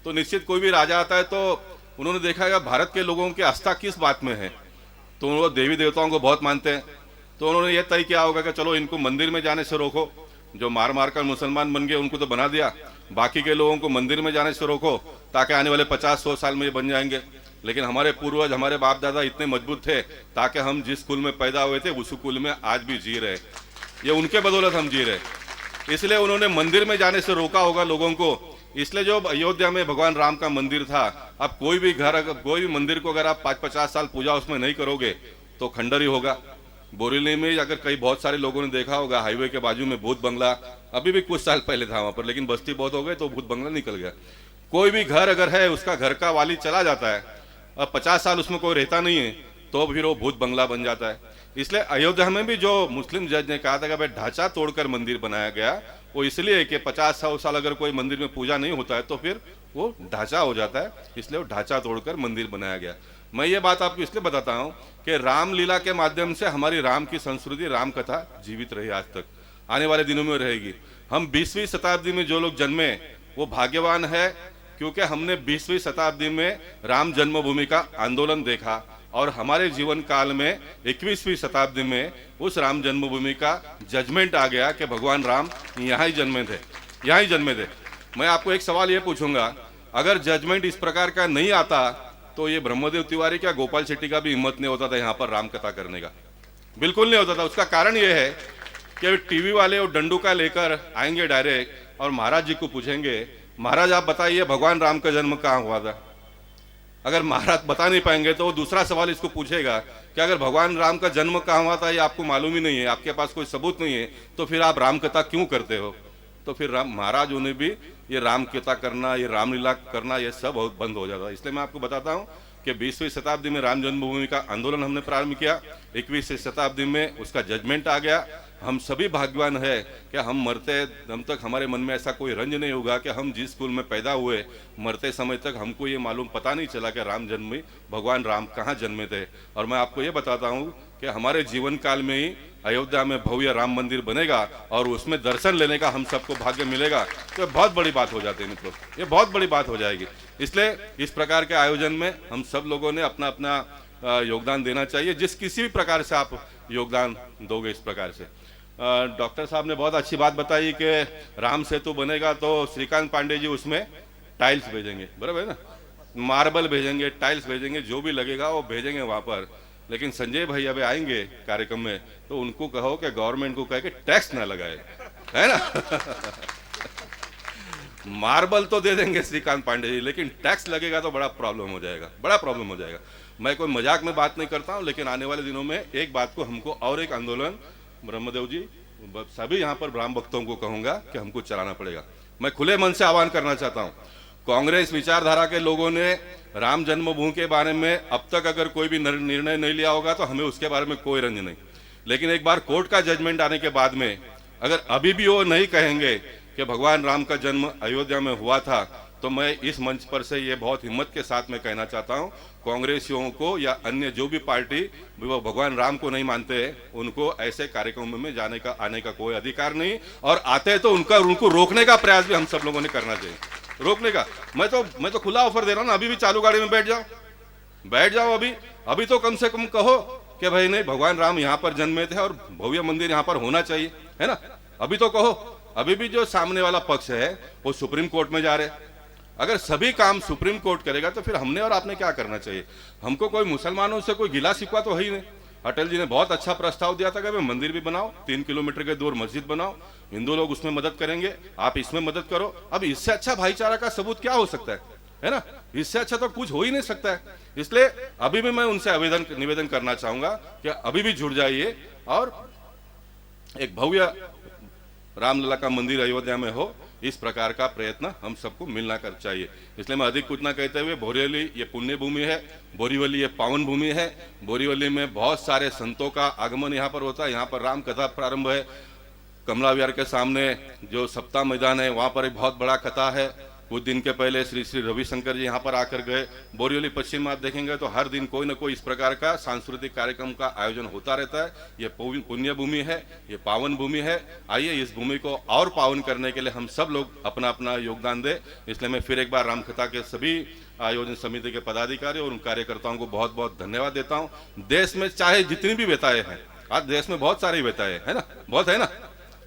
तो निश्चित कोई भी राजा आता है तो उन्होंने देखा कि भारत के लोगों की आस्था किस बात में है, तो वो देवी देवताओं को बहुत मानते हैं। तो उन्होंने ये तय किया होगा कि चलो इनको मंदिर में जाने से रोको, जो मार मार कर मुसलमान बन गए उनको तो बना दिया, बाकी के लोगों को मंदिर में जाने से रोको ताकि आने वाले 50-100 साल में ये बन जाएंगे। लेकिन हमारे पूर्वज, हमारे बाप दादा इतने मजबूत थे ताकि हम जिस कुल में पैदा हुए थे उस कुल में आज भी जी रहे, ये उनके बदौलत हम जी रहे। इसलिए उन्होंने मंदिर में जाने से रोका होगा लोगों को। इसलिए जो अयोध्या में भगवान राम का मंदिर था, अब कोई भी घर, कोई भी मंदिर को अगर आप 5-50 साल पूजा उसमें नहीं करोगे तो खंडर ही होगा। बोरीली में अगर कई बहुत सारे लोगों ने देखा होगा, हाईवे के बाजू में भूत बंगला अभी भी कुछ साल पहले था वहां पर, लेकिन बस्ती बहुत हो गई तो भूत बंगला निकल गया। कोई भी घर अगर है उसका घर का वाली चला जाता है, अब 50 साल उसमें कोई रहता नहीं है तो फिर वो भूत बंगला बन जाता है। इसलिए अयोध्या में भी जो मुस्लिम जज ने कहा था कि भाई ढांचा तोड़कर मंदिर बनाया गया, वो इसलिए कि 50-100 साल अगर कोई मंदिर में पूजा नहीं होता है तो फिर वो ढांचा हो जाता है, इसलिए वो ढांचा तोड़कर मंदिर बनाया गया। मैं ये बात आपको इसलिए बताता हूँ कि रामलीला के माध्यम से हमारी राम की संस्कृति, राम कथा जीवित रही, आज तक आने वाले दिनों में रहेगी। हम 20वीं शताब्दी में जो लोग जन्मे वो भाग्यवान है, क्योंकि हमने 20वीं शताब्दी में राम जन्मभूमि का आंदोलन देखा और हमारे जीवन काल में 21वीं शताब्दी में उस राम जन्मभूमि का जजमेंट आ गया कि भगवान राम यहाँ ही जन्मे थे, यहाँ ही जन्मे थे। मैं आपको एक सवाल ये पूछूंगा, अगर जजमेंट इस प्रकार का नहीं आता तो ये ब्रह्मदेव तिवारी क्या गोपाल शेट्टी का भी हिम्मत नहीं होता था यहाँ पर राम कथा करने का, बिल्कुल नहीं होता था। उसका कारण ये है कि टीवी वाले और डंडूका लेकर आएंगे डायरेक्ट और महाराज जी को पूछेंगे, महाराज आप बताइए भगवान राम का जन्म कहाँ हुआ था। अगर महाराज बता नहीं पाएंगे तो वो दूसरा सवाल इसको पूछेगा कि अगर भगवान राम का जन्म कहाँ हुआ था ये आपको मालूम ही नहीं है, आपके पास कोई सबूत नहीं है, तो फिर आप राम कथा क्यों करते हो? तो फिर महाराज उन्हें भी ये राम कथा करना, ये रामलीला करना, ये सब बंद हो जाता है। इसलिए मैं आपको बताता हूँ कि 20वीं शताब्दी में राम जन्मभूमि का आंदोलन हमने प्रारंभ किया, 21वीं शताब्दी में उसका जजमेंट आ गया। हम सभी भाग्यवान है कि हम मरते दम तक हमारे मन में ऐसा कोई रंज नहीं होगा कि हम जिस कुल में पैदा हुए मरते समय तक हमको ये मालूम पता नहीं चला कि राम जन्म में भगवान राम कहाँ जन्मे थे। और मैं आपको ये बताता हूँ कि हमारे जीवन काल में ही अयोध्या में भव्य राम मंदिर बनेगा और उसमें दर्शन लेने का हम सबको भाग्य मिलेगा, तो बहुत बड़ी बात हो जाती है मित्रों, ये बहुत बड़ी बात हो जाएगी। इसलिए इस प्रकार के आयोजन में हम सब लोगों ने अपना अपना योगदान देना चाहिए, जिस किसी भी प्रकार से आप योगदान दोगे। इस प्रकार से डॉक्टर साहब ने बहुत अच्छी बात बताई कि राम सेतु बनेगा तो श्रीकांत पांडे जी उसमें टाइल्स भेजेंगे, बराबर है ना, मार्बल भेजेंगे, टाइल्स भेजेंगे, जो भी लगेगा वो भेजेंगे वहां पर। लेकिन संजय भाई अभी आएंगे कार्यक्रम में तो उनको कहो कि गवर्नमेंट को कहे कि टैक्स ना लगाए, है ना। मार्बल तो दे देंगे श्रीकांत पांडे जी, लेकिन टैक्स लगेगा तो बड़ा प्रॉब्लम हो जाएगा, बड़ा प्रॉब्लम हो जाएगा। मैं कोई मजाक में बात नहीं करता हूं, लेकिन आने वाले दिनों में एक बात को हमको और एक आंदोलन ब्रह्मदेव जी सभी यहाँ पर ब्राह्म भक्तों को कहूंगा कि हमको चलाना पड़ेगा। मैं खुले मन से आह्वान करना चाहता हूँ, कांग्रेस विचारधारा के लोगों ने राम जन्मभूमि के बारे में अब तक अगर कोई भी निर्णय नहीं लिया होगा तो हमें उसके बारे में कोई रंज नहीं, लेकिन एक बार कोर्ट का जजमेंट आने के बाद में अगर अभी भी वो नहीं कहेंगे कि भगवान राम का जन्म अयोध्या में हुआ था, तो मैं इस मंच पर से ये बहुत हिम्मत के साथ में कहना चाहता हूँ कांग्रेसियों को या अन्य जो भी पार्टी वो भगवान राम को नहीं मानते उनको ऐसे कार्यक्रमों में जाने का आने का कोई अधिकार नहीं, और आते हैं तो उनको रोकने का प्रयास भी हम सब लोगों ने करना चाहिए, रोकने का। मैं तो खुला ऑफर दे रहा हूँ ना, अभी भी चालू गाड़ी में बैठ जाओ, अभी तो कम से कम कहो कि भाई नहीं, भगवान राम यहाँ पर जन्मे थे और भव्य मंदिर यहाँ पर होना चाहिए, है ना। अभी तो कहो, अभी भी जो सामने वाला पक्ष है वो सुप्रीम कोर्ट में जा रहे। अगर सभी काम सुप्रीम कोर्ट करेगा तो फिर हमने और आपने क्या करना चाहिए। हमको कोई मुसलमानों से कोई गिला शिकवा तो है ही नहीं। अटल जी ने बहुत अच्छा प्रस्ताव दिया था कि भाई मंदिर भी बनाओ, 3 किलोमीटर के दूर मस्जिद बनाओ, हिंदू लोग उसमें मदद करेंगे, आप इसमें मदद करो। अब इससे अच्छा भाईचारा का सबूत क्या हो सकता है ना। इससे अच्छा तो कुछ हो ही नहीं सकता है। इसलिए अभी भी मैं उनसे निवेदन करना चाहूंगा कि अभी भी जुड़ जाइए और एक भव्य रामलला का मंदिर अयोध्या में हो, इस प्रकार का प्रयत्न हम सबको मिलना कर चाहिए। इसलिए मैं अधिक कुछ ना कहते हुए, बोरीवली ये पुण्य भूमि है, बोरीवली ये पावन भूमि है। बोरीवली में बहुत सारे संतों का आगमन यहाँ पर होता है। यहाँ पर राम कथा प्रारंभ है। कमला विहार के सामने जो सप्ताह मैदान है वहाँ पर एक बहुत बड़ा कथा है। कुछ दिन के पहले श्री श्री रविशंकर जी यहाँ पर आकर गए। बोरीवली पश्चिम में आप देखेंगे तो हर दिन कोई न कोई इस प्रकार का सांस्कृतिक कार्यक्रम का आयोजन होता रहता है। ये पुण्य भूमि है, ये पावन भूमि है। आइए इस भूमि को और पावन करने के लिए हम सब लोग अपना अपना योगदान दें। इसलिए मैं फिर एक बार रामकथा के सभी आयोजन समिति के पदाधिकारी और उन कार्यकर्ताओं को बहुत बहुत धन्यवाद देता हूँ। देश में चाहे जितनी भी वेताएं हैं, आज देश में बहुत सारी वेताएं है ना, बहुत है ना,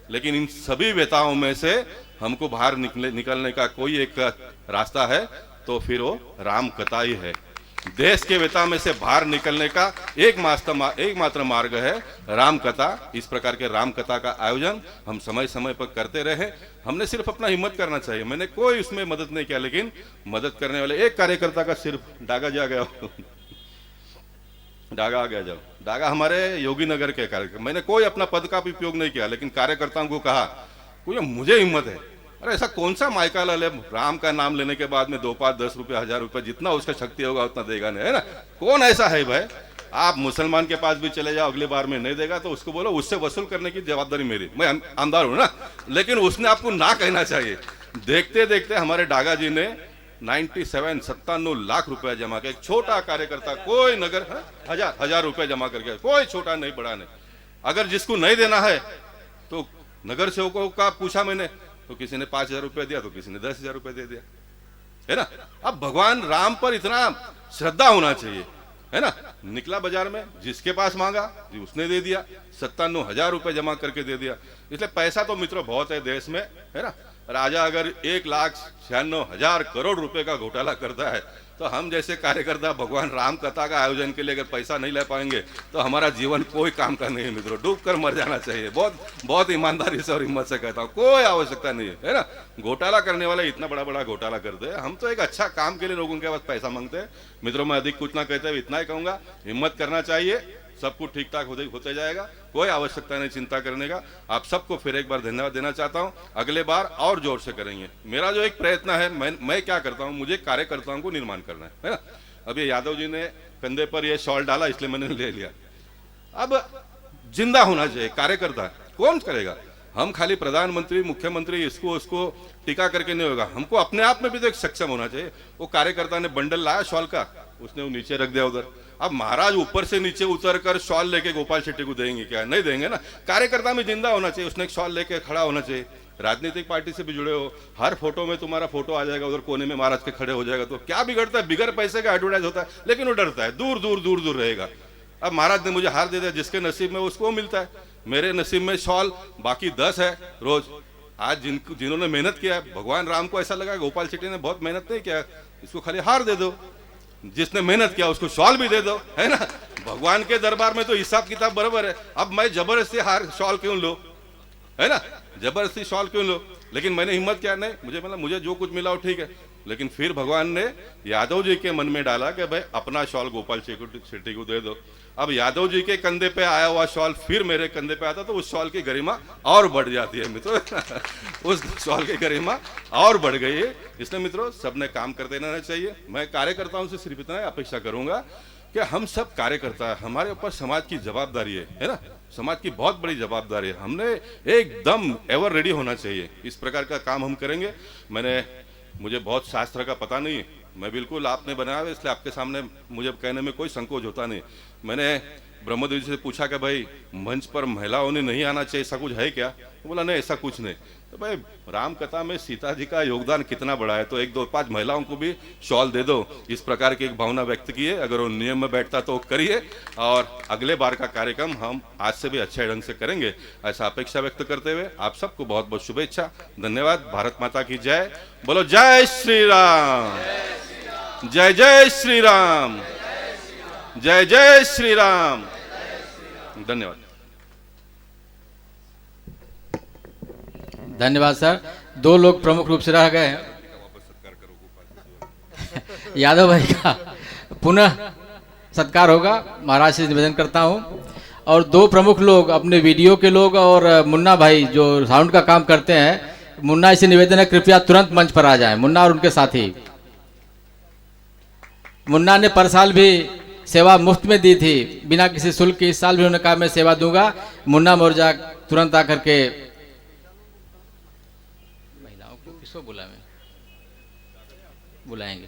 लेकिन इन सभी वेताओं में से हमको बाहर निकलने का कोई एक रास्ता है तो फिर वो राम कथा ही है। देश के वेता में से बाहर निकलने का एकमात्र मार्ग है राम कथा। इस प्रकार के राम कथा का आयोजन हम समय समय पर करते रहे। हमने सिर्फ अपना हिम्मत करना चाहिए। मैंने कोई उसमें मदद नहीं किया, लेकिन मदद करने वाले एक कार्यकर्ता का सिर्फ डागा जा गया डागा आ गया। जब डागा हमारे योगी नगर के कार्यक्रम, मैंने कोई अपना पद का भी उपयोग नहीं किया, लेकिन कार्यकर्ताओं को कहा कोई मुझे हिम्मत है। अरे ऐसा कौन सा मायका लाल है, राम का नाम लेने के बाद में 2, 5, 10 रुपए, 1000 रुपए, जितना उसका शक्ति होगा उतना देगा नहीं, है ना। कौन ऐसा है भाई। आप मुसलमान के पास भी चले जाओ, अगली बार में नहीं देगा तो उसको बोलो उससे वसूल करने की जवाबदारी मेरी, मैं आमदार हूं ना। लेकिन उसने आपको ना कहना चाहिए। देखते देखते हमारे डागा जी ने 97 लाख रुपए जमा किया। एक छोटा कार्यकर्ता, कोई नगर 1000 रुपए जमा करके, कोई छोटा नहीं बड़ा नहीं। अगर जिसको नहीं देना है तो नगर सेवकों का पूछा मैंने, तो किसी ने 5000 रुपए दिया, तो किसी ने 10,000 रुपए दे दिया, है ना। अब भगवान राम पर इतना श्रद्धा होना चाहिए, है ना। निकला बाजार में, जिसके पास मांगा उसने दे दिया, 97,000 रुपए जमा करके दे दिया। इसलिए पैसा तो मित्रों बहुत है देश में, है ना। राजा अगर 1,96,000 करोड़ रुपए का घोटाला करता है तो हम जैसे कार्यकर्ता भगवान राम कथा का आयोजन के लिए अगर पैसा नहीं ले पाएंगे तो हमारा जीवन कोई काम का नहीं है मित्रों। डूब कर मर जाना चाहिए। बहुत ईमानदारी से और हिम्मत से कहता हूँ, कोई आवश्यकता नहीं है ना। घोटाला करने वाले इतना बड़ा घोटाला करते हैं। हम तो एक अच्छा काम के लिए लोगों के पास पैसा मांगते हैं। मित्रों, मैं अधिक कुछ ना कहते हुए इतना ही कहूंगा, हिम्मत करना चाहिए, सब कुछ ठीक ठाक होते जाएगा, कोई आवश्यकता नहीं चिंता करने का। आप सबको फिर एक बार धन्यवाद देना चाहता हूं। अगले बार और जोर से करेंगे। मेरा जो एक प्रयत्न है, मैं क्या करता हूं, मुझे कार्यकर्ताओं को निर्माण करना है ना। अभी यादव जी ने कंधे पर ये शॉल डाला इसलिए मैंने ले लिया। अब जिंदा होना चाहिए कार्यकर्ता। कौन करेगा? हम खाली प्रधानमंत्री मुख्यमंत्री इसको उसको टीका करके नहीं होगा। हमको अपने आप में भी तो एक सक्षम होना चाहिए। वो कार्यकर्ता ने बंडल लाया शॉल का, उसने वो नीचे रख दिया उधर। अब महाराज ऊपर से नीचे उतर कर शॉल लेके गोपाल शेट्टी को देंगे क्या? नहीं देंगे ना। कार्यकर्ता में जिंदा होना चाहिए, उसने एक शॉल लेके खड़ा होना चाहिए। राजनीतिक पार्टी से भी जुड़े हो, हर फोटो में तुम्हारा फोटो आ जाएगा, उधर कोने में महाराज के खड़े हो जाएगा तो क्या बिगड़ता है? बिगर पैसे का एडवर्टाइज होता है, लेकिन वो डरता है, दूर दूर रहेगा। अब महाराज ने मुझे हार दे दिया, जिसके नसीब में उसको मिलता है। मेरे नसीब में शॉल बाकी 10 है रोज। आज जिन्होंने मेहनत किया, भगवान राम को ऐसा लगा गोपाल शेट्टी ने बहुत मेहनत नहीं किया, इसको खाली हार दे दो। जिसने मेहनत किया उसको शॉल भी दे दो, है ना। भगवान के दरबार में तो हिसाब किताब बराबर है। अब मैं जबरदस्ती हार शॉल क्यों लो, है ना, जबरदस्ती शॉल क्यों लो? लेकिन मैंने हिम्मत किया, नहीं मुझे मतलब मुझे जो कुछ मिला वो ठीक है। लेकिन फिर भगवान ने यादव जी के मन में डाला कि भाई अपना शॉल गोपाल शेट्टी को दे दो। अब यादव जी के कंधे पे आया हुआ शॉल फिर मेरे कंधे पे आता तो उस शॉल की गरिमा और बढ़ जाती है मित्रों। उस शॉल की गरिमा और बढ़ गई है। इसलिए मित्रों, सबने काम करते रहना चाहिए। मैं कार्यकर्ताओं से सिर्फ इतना अपेक्षा करूंगा कि हम सब कार्यकर्ता, हमारे ऊपर समाज की जवाबदारी है ना। समाज की बहुत बड़ी जवाबदारी है। हमने एकदम एवर रेडी होना चाहिए। इस प्रकार का काम हम करेंगे। मुझे बहुत शास्त्र का पता नहीं है, मैं बिल्कुल आपने बनाया है इसलिए आपके सामने मुझे कहने में कोई संकोच होता नहीं। मैंने ब्रह्मदेव जी से पूछा कि भाई मंच पर महिलाओं ने नहीं आना चाहिए, ऐसा कुछ है क्या? तो बोला नहीं ऐसा कुछ नहीं। तो भाई राम कथा में सीता जी का योगदान कितना बड़ा है, तो 1 2 5 महिलाओं को भी शॉल दे दो, इस प्रकार की एक भावना व्यक्त की है। अगर वो नियम में बैठता तो करिए, और अगले बार का कार्यक्रम हम आज से भी अच्छे ढंग से करेंगे, ऐसा अपेक्षा व्यक्त करते हुए आप सबको बहुत बहुत शुभेच्छा, धन्यवाद। भारत माता की जय। बोलो जय श्री राम, जय जय श्री राम, जय जय श्री राम। धन्यवाद। धन्यवाद सर। 2 लोग प्रमुख रूप से रह गए हैं। यादव भाई का पुनः सत्कार होगा, महाराज से निवेदन करता हूं। और 2 प्रमुख लोग अपने वीडियो के लोग, और मुन्ना भाई जो साउंड का काम करते हैं, मुन्ना से निवेदन है कृपया तुरंत मंच पर आ जाएं। मुन्ना और उनके साथी। मुन्ना ने पर साल भी सेवा मुफ्त में दी थी, बिना किसी शुल्क के। इस साल भी उन्होंने कहा मैं सेवा दूंगा। मुन्ना मोर्जा तुरंत आकर के महिलाओं को किसको बुलाएंगे।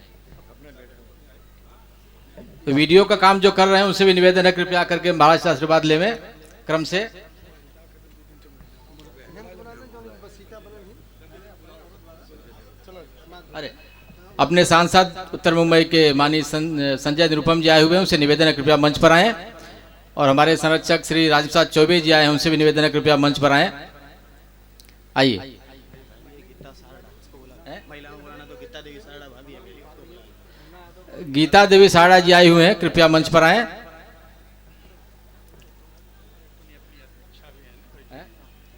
तो वीडियो का काम जो कर रहे हैं उनसे भी निवेदन है कृपया आकर के महाराज से आशीर्वाद लेवें क्रम से। अरे अपने सांसद उत्तर मुंबई के माननीय संजय निरुपम जी आए हुए हैं, उनसे निवेदन है कृपया मंच पर आएं। और हमारे संरक्षक श्री राजीव प्रसाद चौबे जी आए हैं, उनसे भी निवेदन है कृपया मंच पर आएं। आइए। गीता देवी साड़ा जी आई हुए हैं, कृपया मंच पर आएं।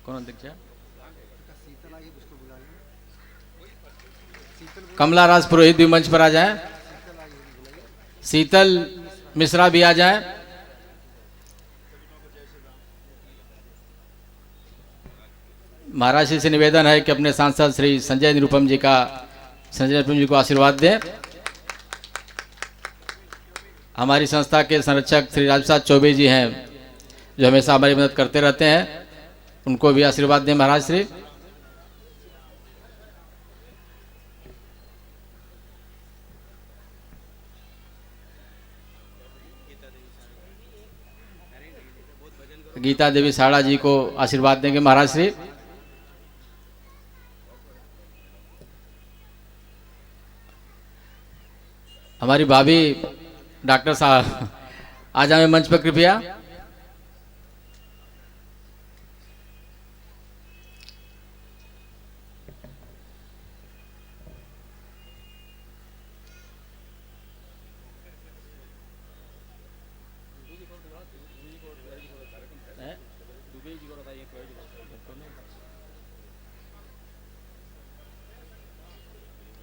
कौन अध्यक्ष है? कमला राज पुरोहित भी मंच पर आ जाएं। शीतल मिश्रा भी आ जाएं। महाराज जी से निवेदन है कि अपने सांसद श्री संजय निरुपम जी को आशीर्वाद दें। हमारी संस्था के संरक्षक श्री राजीव प्रसाद चौबे जी हैं, जो हमेशा हमारी मदद करते रहते हैं, उनको भी आशीर्वाद दें महाराज श्री। गीता देवी साड़ा जी को आशीर्वाद देंगे महाराज श्री। हमारी भाभी डॉक्टर साहब आ जाए मंच पर कृपया।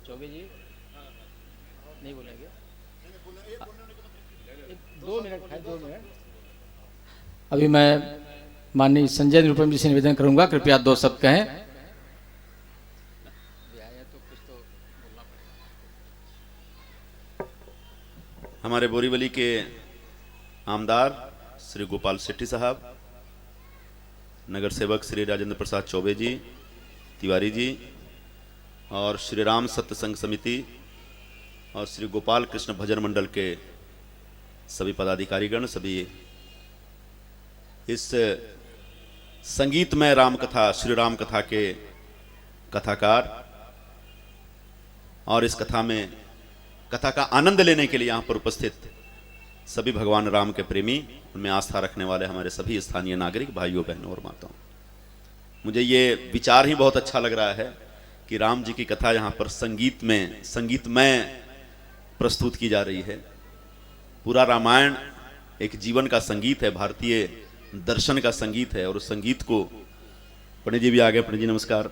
चौबे जी नहीं बोलेंगे? 2 मिनट। अभी मैं माननीय संजय निरुपम जी से निवेदन करूंगा, कृपया 2 शब्द कहें। हमारे बोरीवली के आमदार श्री गोपाल शेट्टी साहब, नगर सेवक श्री राजेंद्र प्रसाद चौबे जी, तिवारी जी, और श्री राम सत्संग समिति और श्री गोपाल कृष्ण भजन मंडल के सभी पदाधिकारीगण, सभी इस संगीतमय राम कथा, श्री राम कथा के कथाकार, और इस कथा का आनंद लेने के लिए यहाँ पर उपस्थित सभी भगवान राम के प्रेमी, उनमें आस्था रखने वाले हमारे सभी स्थानीय नागरिक भाइयों बहनों और माताओं, मुझे ये विचार ही बहुत अच्छा लग रहा है कि राम जी की कथा यहाँ पर संगीतमय प्रस्तुत की जा रही है। पूरा रामायण एक जीवन का संगीत है, भारतीय दर्शन का संगीत है, और उस संगीत को पंडित जी भी आ गए। पंडित जी नमस्कार।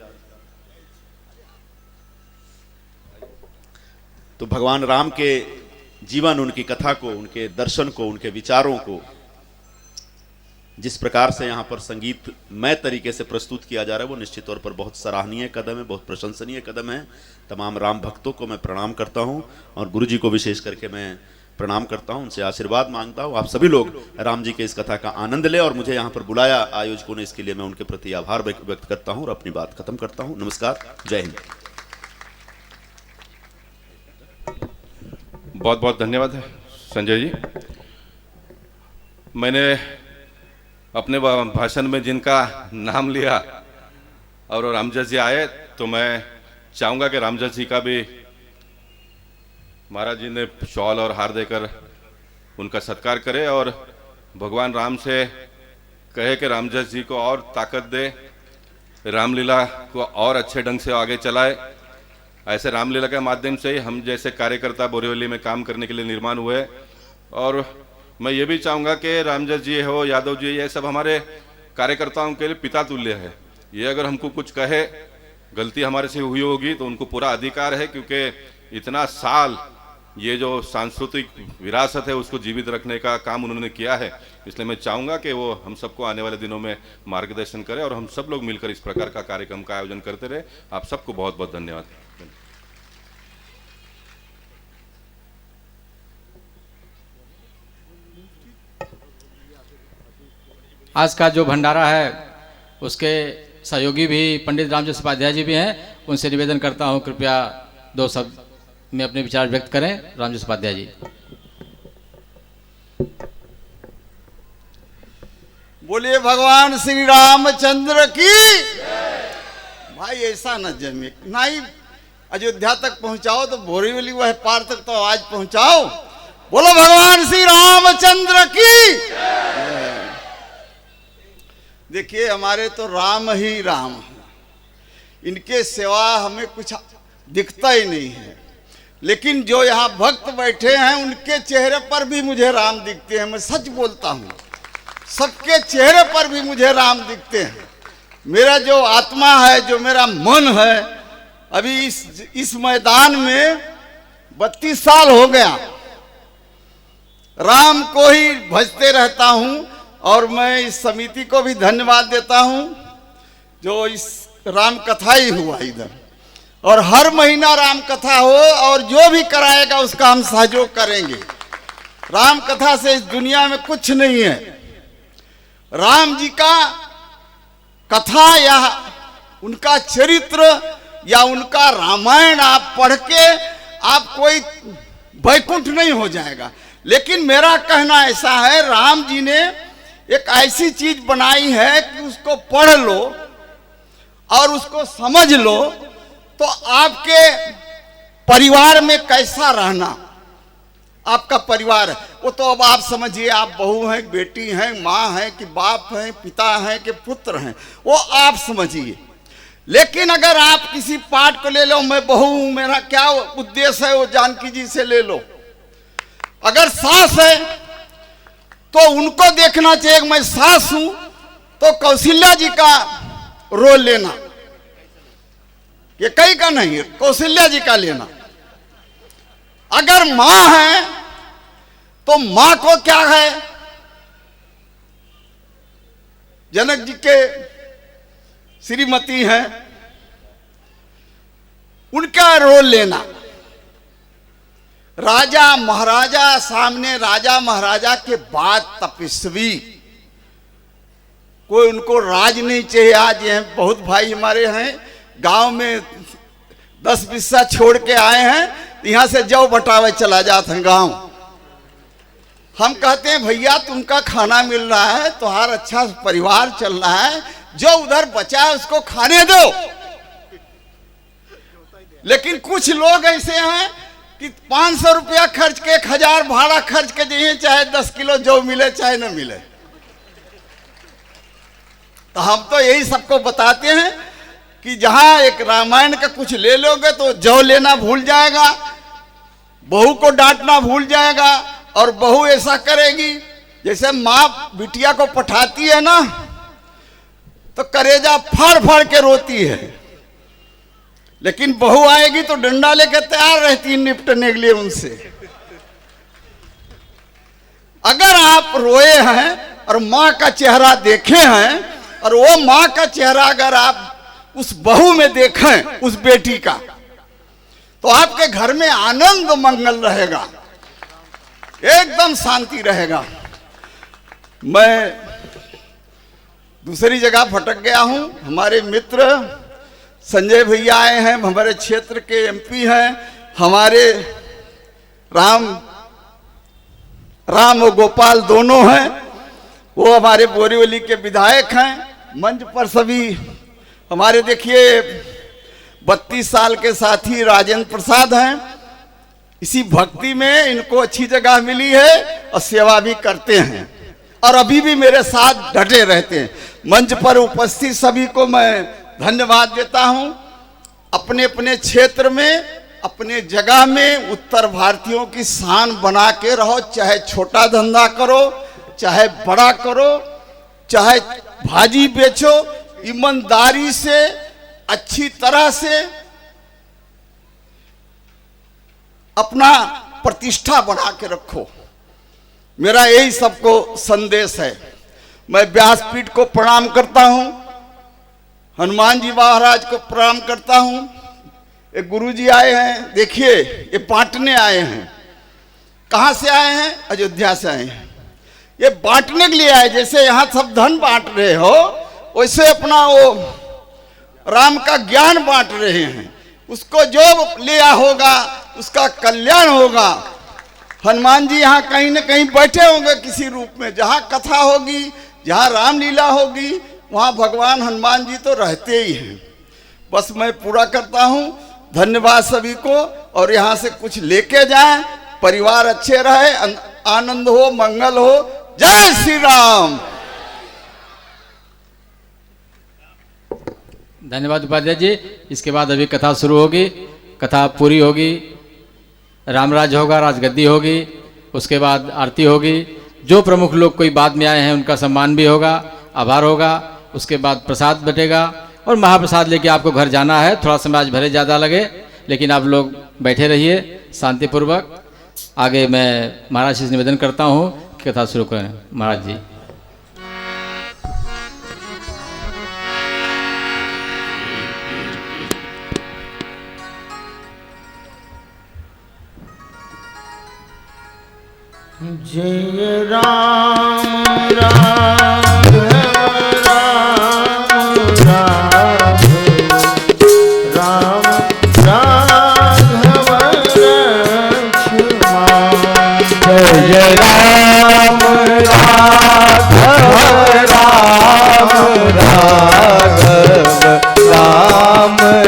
तो भगवान राम के जीवन, उनकी कथा को, उनके दर्शन को, उनके विचारों को जिस प्रकार से यहाँ पर संगीतमय तरीके से प्रस्तुत किया जा रहा है, वो निश्चित तौर पर बहुत सराहनीय कदम है, बहुत प्रशंसनीय कदम है। तमाम राम भक्तों को मैं प्रणाम करता हूँ, और गुरु जी को विशेष करके मैं प्रणाम करता हूँ, उनसे आशीर्वाद मांगता हूँ। आप सभी लोग राम जी के इस कथा का आनंद लें, और मुझे यहाँ पर बुलाया आयोजकों ने, इसके लिए मैं उनके प्रति आभार व्यक्त करता हूँ और अपनी बात खत्म करता हूँ। नमस्कार, जय हिंद। बहुत बहुत धन्यवाद है संजय जी। मैंने अपने भाषण में जिनका नाम लिया और रामजस जी आए, तो मैं चाहूँगा कि रामजस जी का भी महाराज जी ने शॉल और हार देकर उनका सत्कार करे और भगवान राम से कहे कि रामजस जी को और ताकत दे, रामलीला को और अच्छे ढंग से आगे चलाए। ऐसे रामलीला के माध्यम से ही हम जैसे कार्यकर्ता बोरीवली में काम करने के लिए निर्माण हुए। और मैं ये भी चाहूँगा कि रामजस जी हो, यादव जी, ये सब हमारे कार्यकर्ताओं के लिए पिता तुल्य है। ये अगर हमको कुछ कहे, गलती हमारे से हुई होगी तो उनको पूरा अधिकार है, क्योंकि इतना साल ये जो सांस्कृतिक विरासत है उसको जीवित रखने का काम उन्होंने किया है। इसलिए मैं चाहूँगा कि वो हम सबको आने वाले दिनों में मार्गदर्शन करें और हम सब लोग मिलकर इस प्रकार का कार्यक्रम का आयोजन करते रहे। आप सबको बहुत बहुत धन्यवाद। आज का जो भंडारा है उसके सहयोगी भी पंडित रामजस उपाध्याय जी भी हैं। उनसे निवेदन करता हूं कृपया 2 शब्द में अपने विचार व्यक्त करें। रामजस उपाध्याय जी। बोलिए भगवान श्री रामचंद्र की। भाई ऐसा न जमे, ना ही अयोध्या तक पहुंचाओ तो बोरीवली वह पार तक तो आज पहुंचाओ। बोलो भगवान श्री रामचंद्र की। देखिए हमारे तो राम ही राम है, इनके सिवा हमें कुछ दिखता ही नहीं है। लेकिन जो यहाँ भक्त बैठे हैं उनके चेहरे पर भी मुझे राम दिखते हैं। मैं सच बोलता हूँ, सबके चेहरे पर भी मुझे राम दिखते हैं। मेरा जो आत्मा है, जो मेरा मन है, अभी इस मैदान में 32 साल हो गया राम को ही भजते रहता हूँ। और मैं इस समिति को भी धन्यवाद देता हूँ जो इस राम कथा ही हुआ इधर, और हर महीना राम कथा हो और जो भी कराएगा उसका हम सहयोग करेंगे। राम कथा से इस दुनिया में कुछ नहीं है। राम जी का कथा या उनका चरित्र या उनका रामायण आप पढ़ के आप कोई वैकुंठ नहीं हो जाएगा। लेकिन मेरा कहना ऐसा है, राम जी ने एक ऐसी चीज बनाई है कि उसको पढ़ लो और उसको समझ लो तो आपके परिवार में कैसा रहना, आपका परिवार है वो तो अब आप समझिए, आप बहू हैं, बेटी हैं, माँ हैं कि बाप हैं, पिता हैं कि पुत्र हैं, वो आप समझिए। लेकिन अगर आप किसी पाठ को ले लो, मैं बहू हूं, मेरा क्या उद्देश्य है, वो जानकी जी से ले लो। अगर सास है तो उनको देखना चाहिए मैं सास हूं, तो कौशल्या जी का रोल लेना, ये कई का नहीं, कौशल्या जी का लेना। अगर मां है तो मां को क्या है, जनक जी के श्रीमती हैं, उनका रोल लेना। राजा महाराजा सामने, राजा महाराजा के बाद तपस्वी, कोई उनको राज नहीं चाहिए। आज ये बहुत भाई हमारे हैं गांव में 10 बिस्सा छोड़ के आए हैं, यहाँ से जौ बटावे चला जाते हैं गांव। हम कहते हैं भैया तुमका खाना मिल रहा है, तुम्हारा अच्छा परिवार चल रहा है, जो उधर बचा है उसको खाने दो। लेकिन कुछ लोग ऐसे हैं कि 500 रुपया खर्च के 1000 भाड़ा खर्च के दिए, चाहे 10 किलो जौ मिले चाहे न मिले। तो हम तो यही सबको बताते हैं कि जहां एक रामायण का कुछ ले लोगे तो जौ लेना भूल जाएगा, बहू को डांटना भूल जाएगा, और बहू ऐसा करेगी जैसे माँ बिटिया को पठाती है ना तो करेजा फाड़ फाड़ के रोती है, लेकिन बहू आएगी तो डंडा लेकर तैयार रहती है निपटने के लिए उनसे। अगर आप रोए हैं और माँ का चेहरा देखे हैं, और वो माँ का चेहरा अगर आप उस बहू में देखें, उस बेटी का, तो आपके घर में आनंद मंगल रहेगा, एकदम शांति रहेगा। मैं दूसरी जगह भटक गया हूं। हमारे मित्र संजय भैया आए हैं, हमारे क्षेत्र के एमपी हैं, हमारे राम और गोपाल दोनों हैं। वो हमारे बोरीवली के विधायक हैं। मंच पर सभी हमारे देखिए 32 साल के साथी राजेंद्र प्रसाद हैं। इसी भक्ति में इनको अच्छी जगह मिली है और सेवा भी करते हैं और अभी भी मेरे साथ डटे रहते हैं। मंच पर उपस्थित सभी को मैं धन्यवाद देता हूं। अपने अपने क्षेत्र में, अपने जगह में उत्तर भारतीयों की शान बना के रहो। चाहे छोटा धंधा करो, चाहे बड़ा करो, चाहे भाजी बेचो, ईमानदारी से अच्छी तरह से अपना प्रतिष्ठा बना के रखो। मेरा यही सबको संदेश है। मैं व्यासपीठ को प्रणाम करता हूं, हनुमान जी महाराज को प्रणाम करता हूं। एक गुरुजी आए हैं, देखिए ये बांटने आए हैं। कहां से आए हैं? अयोध्या से आए हैं। ये बांटने के लिए आए। जैसे यहां सब धन बांट रहे हो, वैसे अपना वो राम का ज्ञान बांट रहे हैं। उसको जो लिया होगा उसका कल्याण होगा। हनुमान जी यहाँ कहीं न कहीं बैठे होंगे किसी रूप में। जहाँ कथा होगी, जहाँ रामलीला होगी, वहाँ भगवान हनुमान जी तो रहते ही हैं। बस मैं पूरा करता हूँ। धन्यवाद सभी को। और यहाँ से कुछ लेके जाएं, परिवार अच्छे रहे, आनंद हो, मंगल हो। जय श्री राम। धन्यवाद उपाध्याय जी। इसके बाद अभी कथा शुरू होगी, कथा पूरी होगी, रामराज होगा, राजगद्दी होगी, उसके बाद आरती होगी। जो प्रमुख लोग कोई बाद में आए हैं उनका सम्मान भी होगा, आभार होगा। उसके बाद प्रसाद बटेगा और महाप्रसाद लेके आपको घर जाना है। थोड़ा समय आज भले ज़्यादा लगे, लेकिन आप लोग बैठे रहिए शांतिपूर्वक। आगे मैं महाराज से निवेदन करता हूँ कि कथा शुरू करें। महाराज जी। जय राम राघव राम राघव राम राघव लक्ष्मण। जय राम राघव राम राघव राम राघव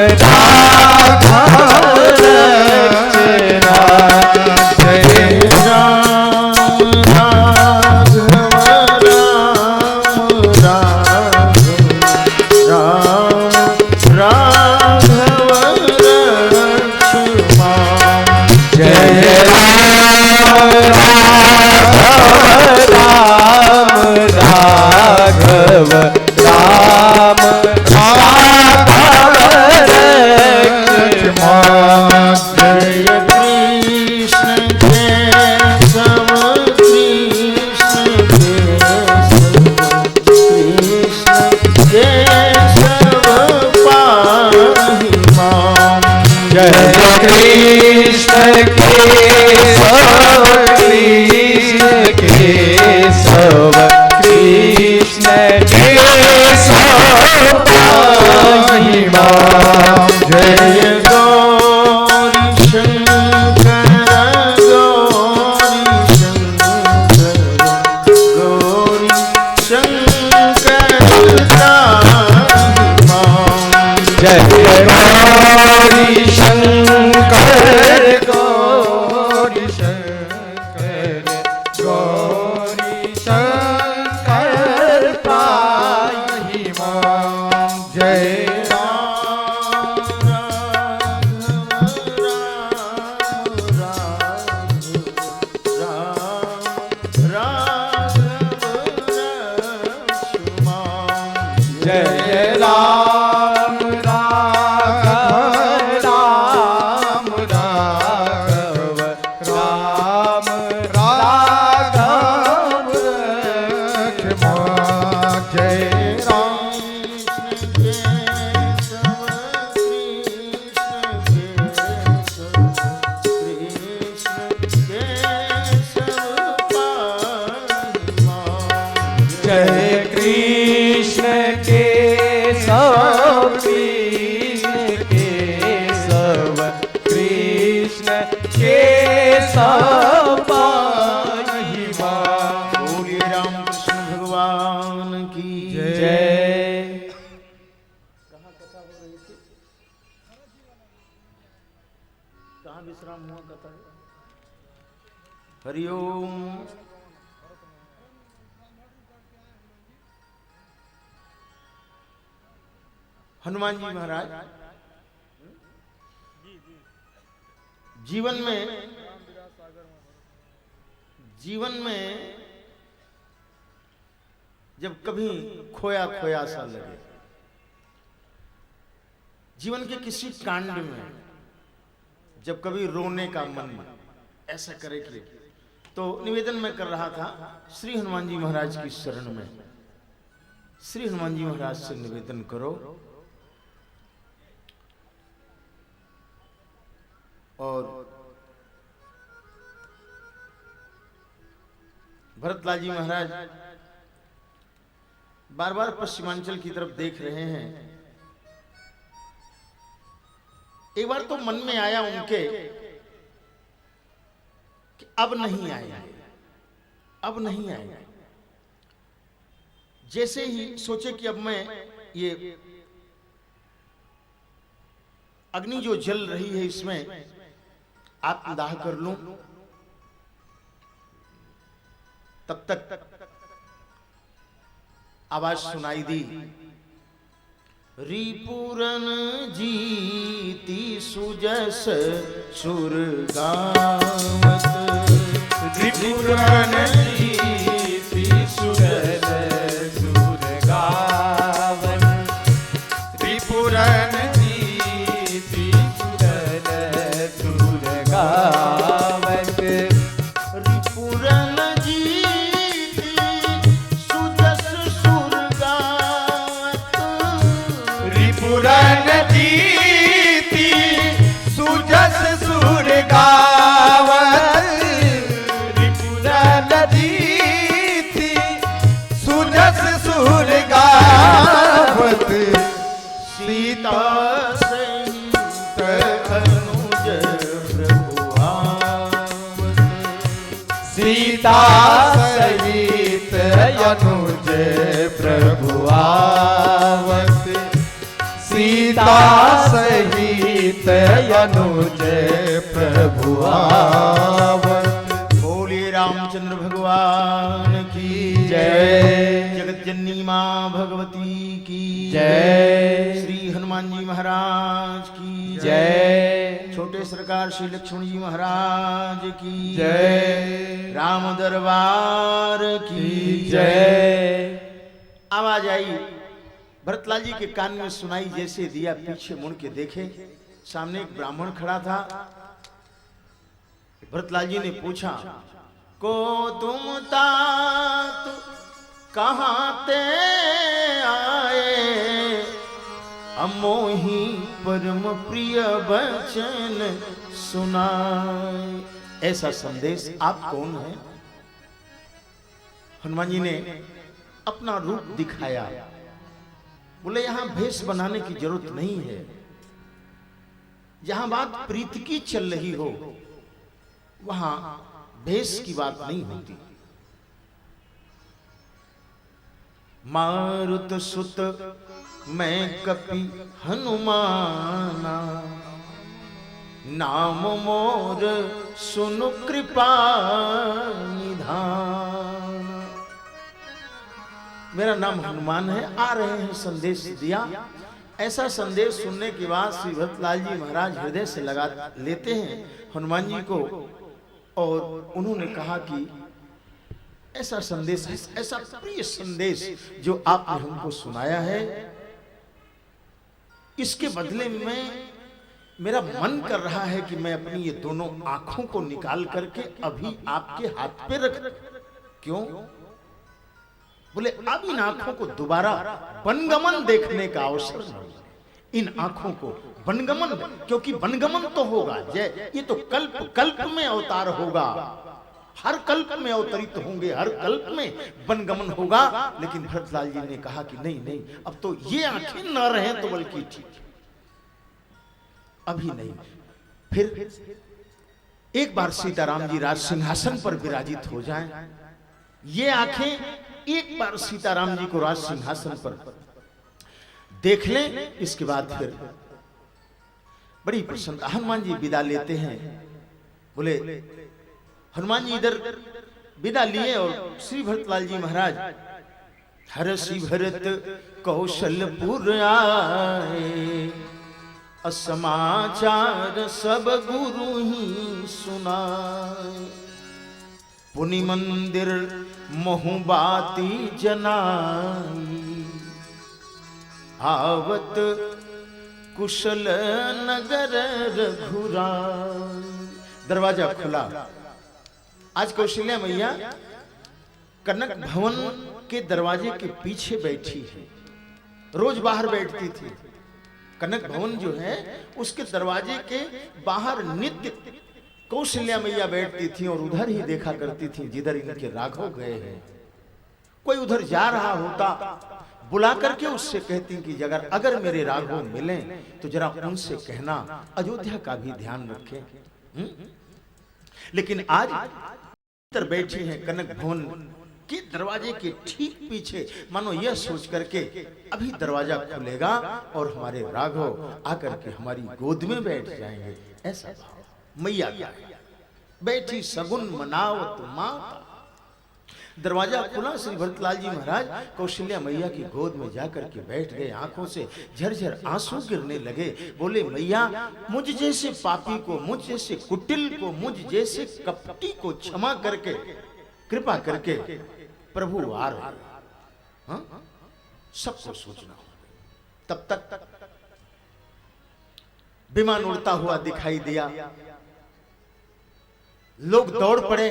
लक्ष्मण। जय जय कृष्ण केशव कहाँ विश्राम हुआ कथा? हरिओम। हनुमान जी महाराज जीवन में जब कभी खोया खोया सा लगे, जीवन के किसी कांड में जब कभी रोने का मन ऐसा करे कि, तो निवेदन मैं कर रहा था श्री हनुमान जी महाराज की शरण में। श्री हनुमान जी महाराज से निवेदन करो और भरतलाल जी महाराज बार बार पश्चिमांचल की तरफ देख रहे हैं। एक बार तो मन में आया उनके कि अब नहीं आएंगे, अब नहीं आएंगे। जैसे ही सोचे कि अब मैं ये अग्नि जो जल रही है इसमें आत्मदाह कर लूं, तब तक आवाज सुनाई दी, रिपुरन जीती सुजस सुरगावत, रिपुरन जीती सुजस सुरगावत, रिपुरन जीती सुजस सुरगावत, रिपुरन जीती सुजस सुरगावत, रिपुरन जीती सुजस सुरगावत, रिपुरन जीती सुजस सुरगावत, सीता सहित अनुज प्रभुआवत, सीता सहित अनुज प्रभुआवत, सीता सहित अनुज प्रभुआवत। बोलिए रामचंद्र भगवान की जय। जगत जननी मां भगवती की जय। श्री हनुमान जी महाराज की जय। छोटे सरकार श्री लक्ष्मण जी महाराज की जय। राम दरबार की जय। आवाज आई भरतलाल जी के कान में सुनाई, जैसे दिया पीछे मुड़ के देखे, सामने एक ब्राह्मण खड़ा था। भरतलाल जी ने पूछा, को तुम तात कहाँ ते आए, अमोही परम प्रिय बचन सुनाए। ऐसा संदेश आप कौन है? हनुमान जी ने अपना रूप दिखाया। बोले यहां भेष बनाने की जरूरत नहीं है, जहां बात प्रीति की चल रही हो वहां भेष की बात नहीं होती। मारुत सुत मैं कपि हनुमाना, नाम मोर सुनु कृपा निधान। मेरा नाम हनुमान है, आ रहे हैं संदेश दिया। ऐसा संदेश सुनने के बाद श्री भरतलाल जी महाराज हृदय से लगा लेते हैं हनुमान जी को, और उन्होंने कहा कि ऐसा संदेश, ऐसा प्रिय संदेश जो आपने हमको सुनाया है, इसके बदले में मेरा मन कर रहा है कि मैं अपनी ये दोनों आंखों को निकाल करके अभी आपके हाथ पे रख। क्यों? बोले अब इन आंखों को दोबारा वनगमन देखने का अवसर नहीं, इन आंखों को वनगमन, क्योंकि वनगमन तो होगा, ये तो कल्प कल्प में अवतार होगा, हर कल्प में अवतरित होंगे, हर कल्प में वनगमन होगा। लेकिन भरतलाल जी ने कहा कि नहीं नहीं, अब तो ये आंखें न रहे तो बल्कि ठीक, अभी नहीं। फिर एक बार सीताराम जी राज सिंहासन पर विराजित हो जाएं, ये आंखें एक बार सीताराम जी को राज सिंहासन पर देख लें, इसके बाद फिर बड़ी प्रसन्नता। हनुमान जी विदा लेते हैं, बोले हनुमान जी इधर विदा लिए और श्री भरतलाल जी महाराज हरषि भरत कौशलपुर आए, असमाचार सब गुरु ही सुनाए, पुनि मंदिर मोहबाती जनाई, आवत कुशल नगर रघुराई। दरवाजा खुला। आज कौशल्या मैया कनक भवन के दरवाजे के पीछे बैठी है। रोज बाहर बैठती थी। कनक भवन जो है उसके दरवाजे के बाहर नित्य कौशल्या मैया बैठती थी और उधर ही देखा करती थी जिधर इनके राघव गए हैं। कोई उधर जा रहा होता, बुला करके उससे कहती कि अगर मेरे राघव मिलें तो जरा उनसे कहना अयोध्या का भी ध्यान रखें। लेकिन आज इधर बैठी है कनक भवन के दरवाजे के ठीक पीछे, मानो यह सोच करके अभी दरवाजा खुलेगा और हमारे राघव आकर के हमारी गोद में बैठ जाएंगे। ऐसा भाव मैया का बैठी सगुन मनावत माता। दरवाजा खुला। श्री भरतलाल जी महाराज कौशल्या मैया की गोद में जाकर के बैठ गए। आंखों से झरझर आंसू गिरने लगे। बोले मैया, मुझ जैसे पापी को, मुझ जैसे कुटिल को, मुझ जैसे कपटी को क्षमा करके कृपा करके प्रभु आ रहे। हाँ? सबको सोचना। तब तक विमान उड़ता हुआ दिखाई दिया। लोग दौड़ पड़े।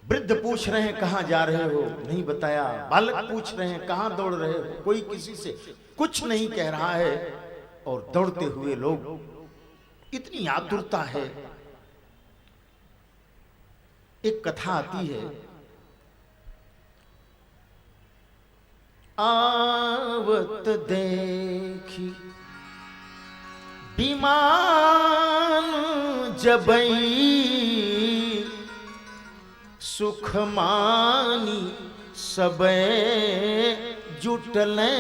वृद्ध पूछ रहे हैं कहां जा रहे हो, नहीं बताया। बालक पूछ रहे हैं कहां दौड़ रहे हो, कोई किसी से कुछ नहीं कह रहा है। और दौड़ते हुए लोग, इतनी आतुरता है। एक कथा आती है, आवत देखी विमान जबई, सुख मानी सबे जुटले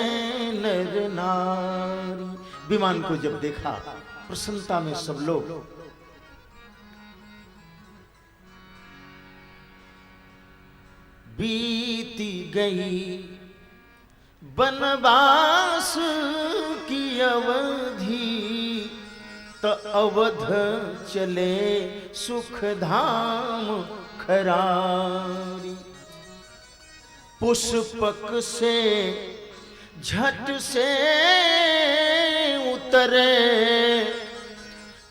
नर नारी। विमान को जब देखा प्रसन्नता में सब लोग बीती गई बनवास की अवधि, तो अवध चले सुख धाम खरारी। पुष्पक से झट से उतरे,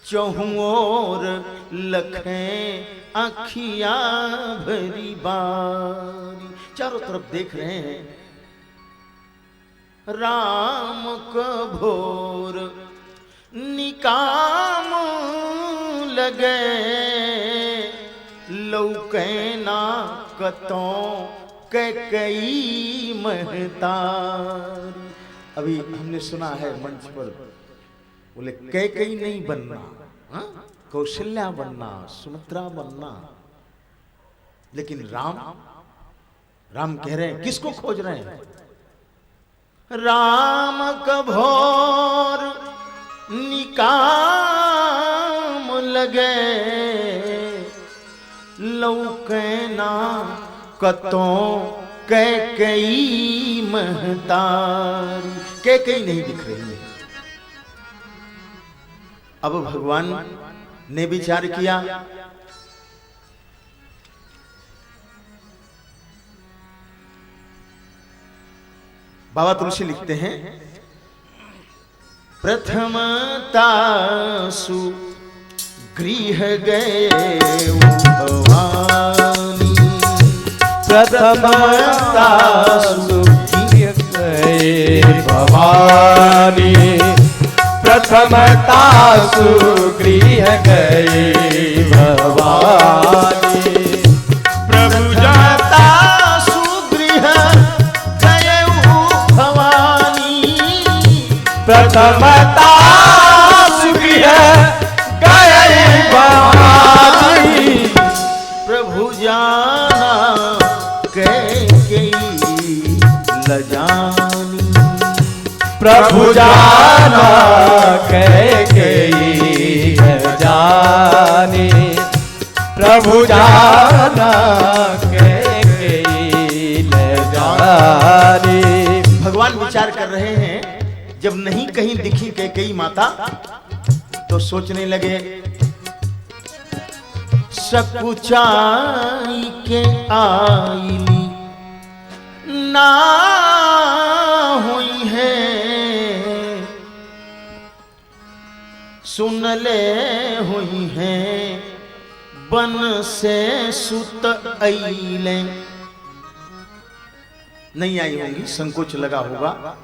चहुं ओर लखें आखिया भरी बारी। चारों तरफ देख रहे हैं। राम कभोर निकाम लगे, लौकैना कतों कैकई महतारी। अभी हमने सुना है मंच पर, बोले कैकई नहीं बनना, हाँ? कौशल्या बनना, सुमित्रा बनना। लेकिन राम कह रहे हैं, किसको खोज रहे हैं? राम कभोर निकाम लगे, लौकैना कतों कैकई महतारी। कैकई नहीं दिख रही है। अब भगवान ने विचार किया, बाबा तुलसी लिखते हैं, प्रथमतासु गृह गए भवानी, प्रथमतासु गृह गए भवानी, प्रथमतासु गृह गए भवानी, प्रभु जातासु गृह गए भवानी, प्रथमतासु गृह गए भवानी, प्रभु जाना कैकेयी लजानी, प्रभु जाना कैकेयी न जाने, प्रभु जाना कैकेयी न जाने। भगवान विचार कर रहे हैं, जब नहीं कहीं दिखी कैकेयी माता तो सोचने लगे सकुचाई के आईली ना हुई है, सुन ले हुई है बन से सुत आईले। नहीं आई होंगी, संकोच लगा होगा।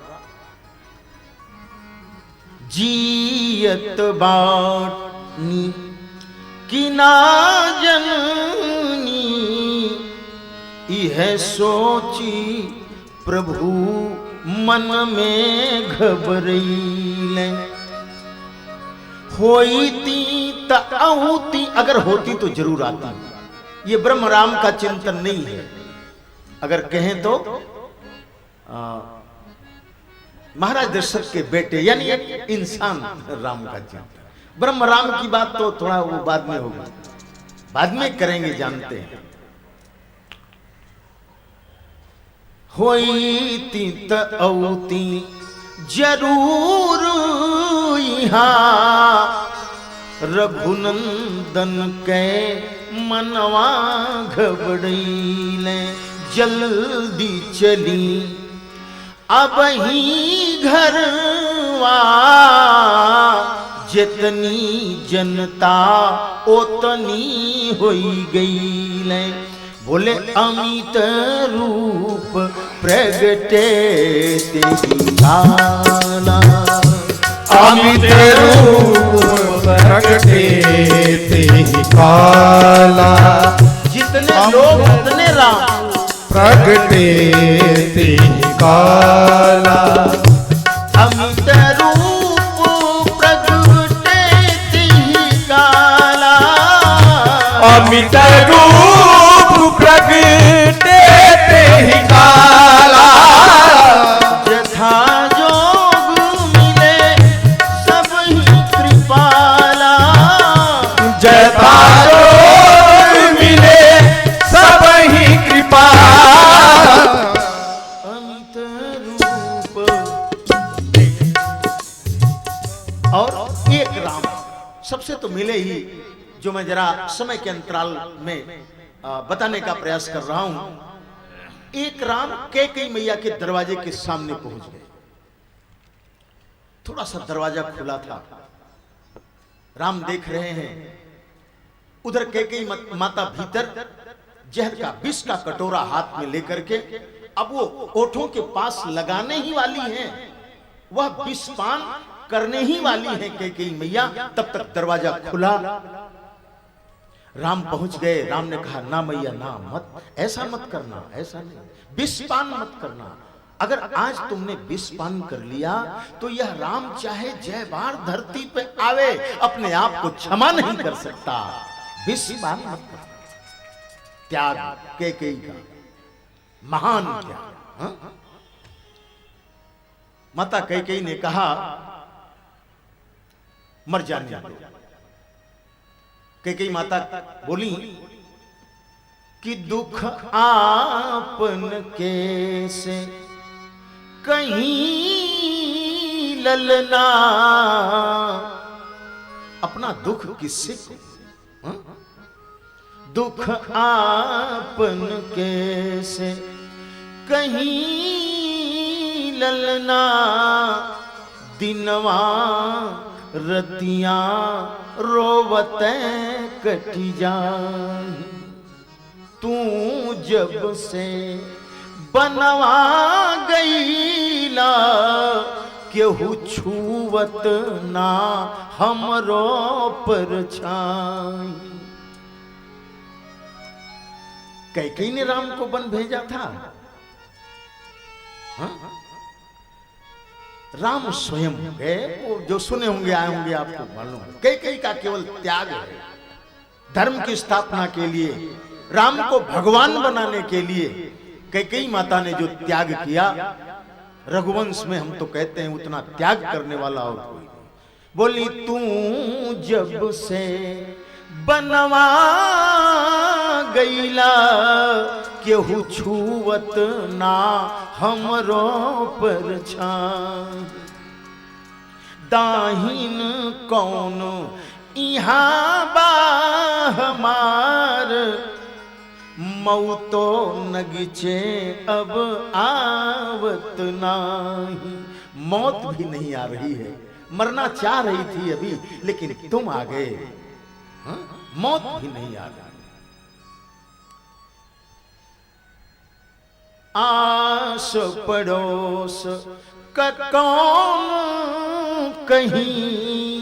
जियत बानी कि ना जननी, यह सोची प्रभु मन में घबराइले। होती त आहुति, अगर होती तो जरूर आती। ये ब्रह्म राम का चिंतन नहीं है, अगर कहें तो महाराज दशरथ के बेटे यानी एक इंसान राम का चिंतन। ब्रह्म राम की बात तो थोड़ा वो बाद में होगी, बाद में करेंगे, जानते हैं। होती त औती जरूर यहाँ, रघुनंदन के मनवा घबड़ैले। जल्दी चली अब ही घरवा, जितनी जनता उतनी होई गईले। बोले अमित रूप प्रगटे तेरी काला, अमित रूप प्रगटे तेहि काला। जितने लोग उतने राम प्रगटे तेहि काला। अमित रूप प्रगटे तेहि काला, अमित रूप प्रगटे तेहि काला। जथा जोग मिले सब ही कृपाला, जथा जोग मिले सब ही कृपाला। अमित रूप। और एक राम सबसे तो मिले ही, जो मैं जरा समय के अंतराल में बताने का प्रयास कर रहा हूं। एक राम कैकेयी मैया के दरवाजे के सामने पहुंच गए। थोड़ा सा दरवाजा खुला था, राम देख रहे हैं। उधर कैकेयी माता भीतर जहर का विष का कटोरा हाथ में लेकर के अब वो ओठों के पास लगाने ही वाली हैं, वह विषपान करने ही वाली है कैकेयी मैया। तब तक दरवाजा खुला, राम पहुंच गए। राम ने कहा ना मैया ना, मत ऐसा मत करना, ऐसा नहीं, विषपान मत करना। अगर आज तुमने विषपान कर लिया तो यह राम चाहे जय बार धरती पे आवे, अपने आप को क्षमा नहीं कर सकता। विषपान मत करना। त्याग कैकेयी का महान त्याग। हाँ? माता कैकेयी ने कहा मर जाने दो। कैकेयी माता बोली कि दुख आपन के से कहीं ललना। अपना दुख किससे को? हाँ? दुख आपन के से कहीं ललना। दिनवा रतियां रोवते कटी जान। तू जब से बनवा गईला केहू छुवत ना हमरो परछाई। कैकेयी ने राम को वन भेजा था। हाँ? राम स्वयं गए, वो जो सुने होंगे आए होंगे आपको मालूम है। कैकेयी का केवल त्याग है, धर्म की स्थापना के लिए, राम को भगवान बनाने के लिए कैकेयी माता ने जो त्याग किया रघुवंश में हम तो कहते हैं उतना त्याग करने वाला और कोई नहीं। बोली तू जब से बनवा गईला केहू छुवत ना हमरो पर छाई, दाहिन कौन इहाँ बा हमार, मौतो नगीचे अब आवत नाही। मौत भी नहीं आ रही है, मरना चाह रही थी अभी लेकिन तुम आ गए। हाँ? मौत भी नहीं आ रही। आस पड़ोस का कौन कहीं,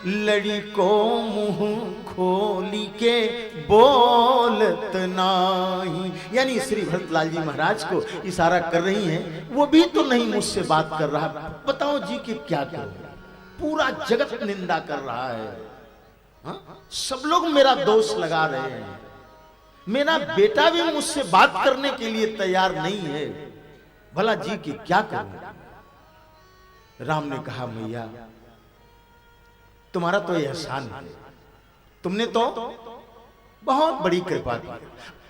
लड़ी को मुंह खोली के बोलत नाही। यानी श्री भरतलाल जी महाराज को इशारा कर रही हैं, वो भी तो नहीं मुझसे बात कर रहा, बताओ जी कि क्या करूं, पूरा जगत निंदा कर रहा है। हा? सब लोग मेरा दोष लगा रहे हैं, मेरा बेटा भी मुझसे बात करने के लिए तैयार नहीं है, भला जी कि क्या करूं। राम ने कहा मैया तुम्हारा तो एहसान है, तुमने तो बहुत बड़ी कृपा की।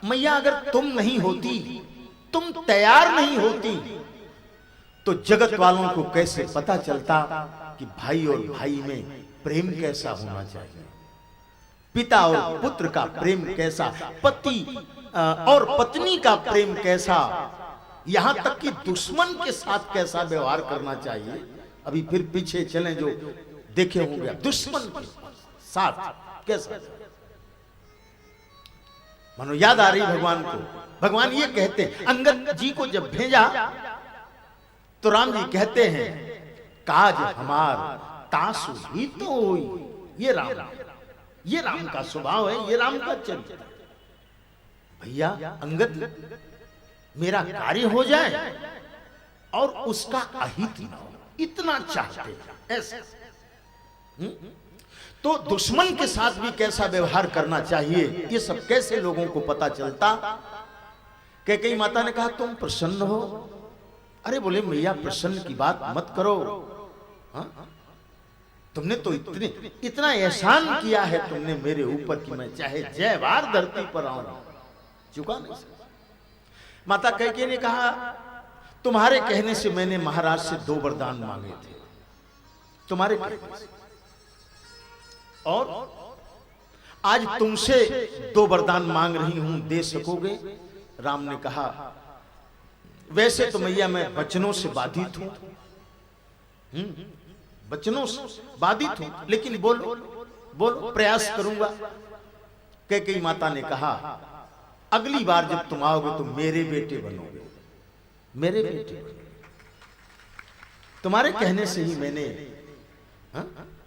मैया अगर तुम नहीं होती, तुम तैयार नहीं होती, तो जगत वालों को कैसे पता चलता कि भाई और भाई में प्रेम कैसा होना चाहिए, पिता और पुत्र का प्रेम कैसा, पति और पत्नी का प्रेम कैसा, यहां तक कि दुश्मन के साथ कैसा व्यवहार करना चाहिए। अभी फिर पीछे चलें जो देखे होंगे, दुश्मन के साथ कैसा, मानो याद आ रही भगवान को। भगवान ये कहते हैं, अंगद जी को जब भेजा तो राम जी कहते हैं काज हमार तासु ही तो होई। ये राम का स्वभाव है, ये राम का चरित्र। भैया अंगद मेरा कार्य हो जाए और उसका अहित न हो, इतना चाहते हैं ऐसा। तो दुश्मन के साथ भी कैसा व्यवहार करना चाहिए, ये सब कैसे लोगों को पता चलता। कैकेयी माता ने कहा तुम प्रसन्न हो। अरे बोले मैया प्रसन्न की बात मत करो, हा? तुमने तो इतना एहसान किया है तुमने मेरे ऊपर कि मैं चाहे जय बार धरती पर आऊं चुका नहीं सकता। माता कैकेयी ने कहा तुम्हारे कहने से मैंने महाराज से 2 वरदान मांगे थे, तुम्हारे कहने से, और आज तुमसे 2 वरदान मांग रही हूं, दे सकोगे। राम ने कहा वैसे तो मैया मैं वचनों से बाधित हूं, वचनों से बाधित हूं, लेकिन बोलो बोलो प्रयास करूंगा। कैकेयी माता ने कहा अगली बार जब तुम आओगे तो मेरे बेटे बनोगे, मेरे बेटे बनोगे। तुम्हारे कहने से ही मैंने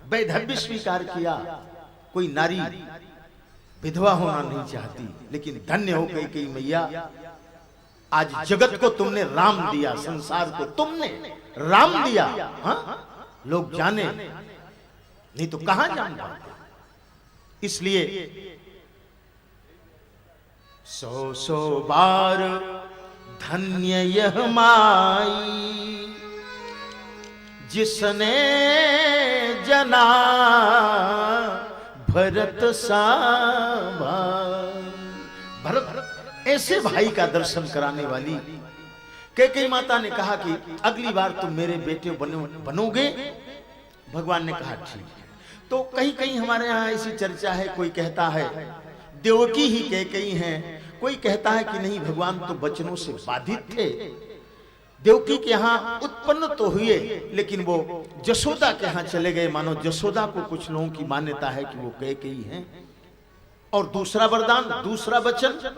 वैधव्य स्वीकार किया। कोई नारी विधवा होना नहीं चाहती, लेकिन धन्य हो कैकेयी मैया, आज जगत को तुमने राम दिया, संसार को तुमने राम दिया। हा? लोग जाने नहीं तो कहां जान पाते। इसलिए 100 बार धन्य यह माई जिसने जना भरत सा भरत, ऐसे भाई का दर्शन कराने वाली। कैकेयी माता ने कहा कि अगली बार तुम मेरे बेटे बनोगे। भगवान ने कहा ठीक है। तो कहीं कहीं हमारे यहाँ ऐसी चर्चा है, कोई कहता है देवकी ही कैकेयी हैं, कोई कहता है कि नहीं भगवान तो वचनों से बाधित थे, देवकी के यहाँ उत्पन्न तो हुए लेकिन वो जसोदा के यहाँ चले गए। मानो जसोदा को कुछ लोगों की मान्यता है कि वो कैकेयी हैं। और दूसरा वरदान, दूसरा वचन,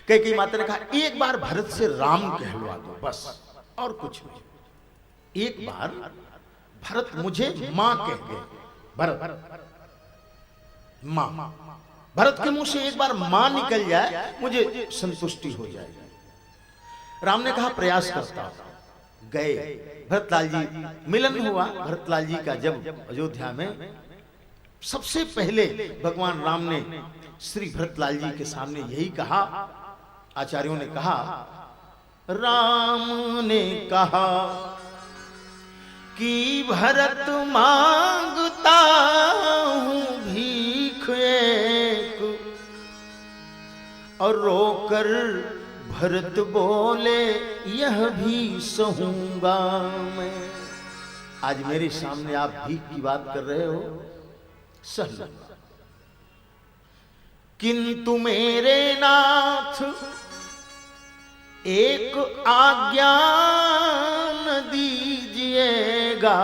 कैकेयी माता ने कहा एक बार भरत से राम कहलवा दो बस, और कुछ नहीं। एक बार भरत मुझे मां कह गए, भरत मां, भरत के मुंह से एक बार मां निकल जाए मुझे संतुष्टि हो जाएगी। राम ने कहा प्रयास करता हूं। गए भरतलाल जी, मिलन हुआ भरतलाल जी का जब अयोध्या में। सबसे पहले भगवान राम ने श्री भरतलाल जी के सामने यही कहा, आचार्यों ने कहा राम ने कहा कि भरत मांगता हूं भीख एक, और रोकर भरत बोले यह भी सहूंगा मैं। आज मेरे सामने आप भीख की बात कर रहे हो, सह लूंगा, किंतु मेरे नाथ एक आज्ञा न दीजिएगा,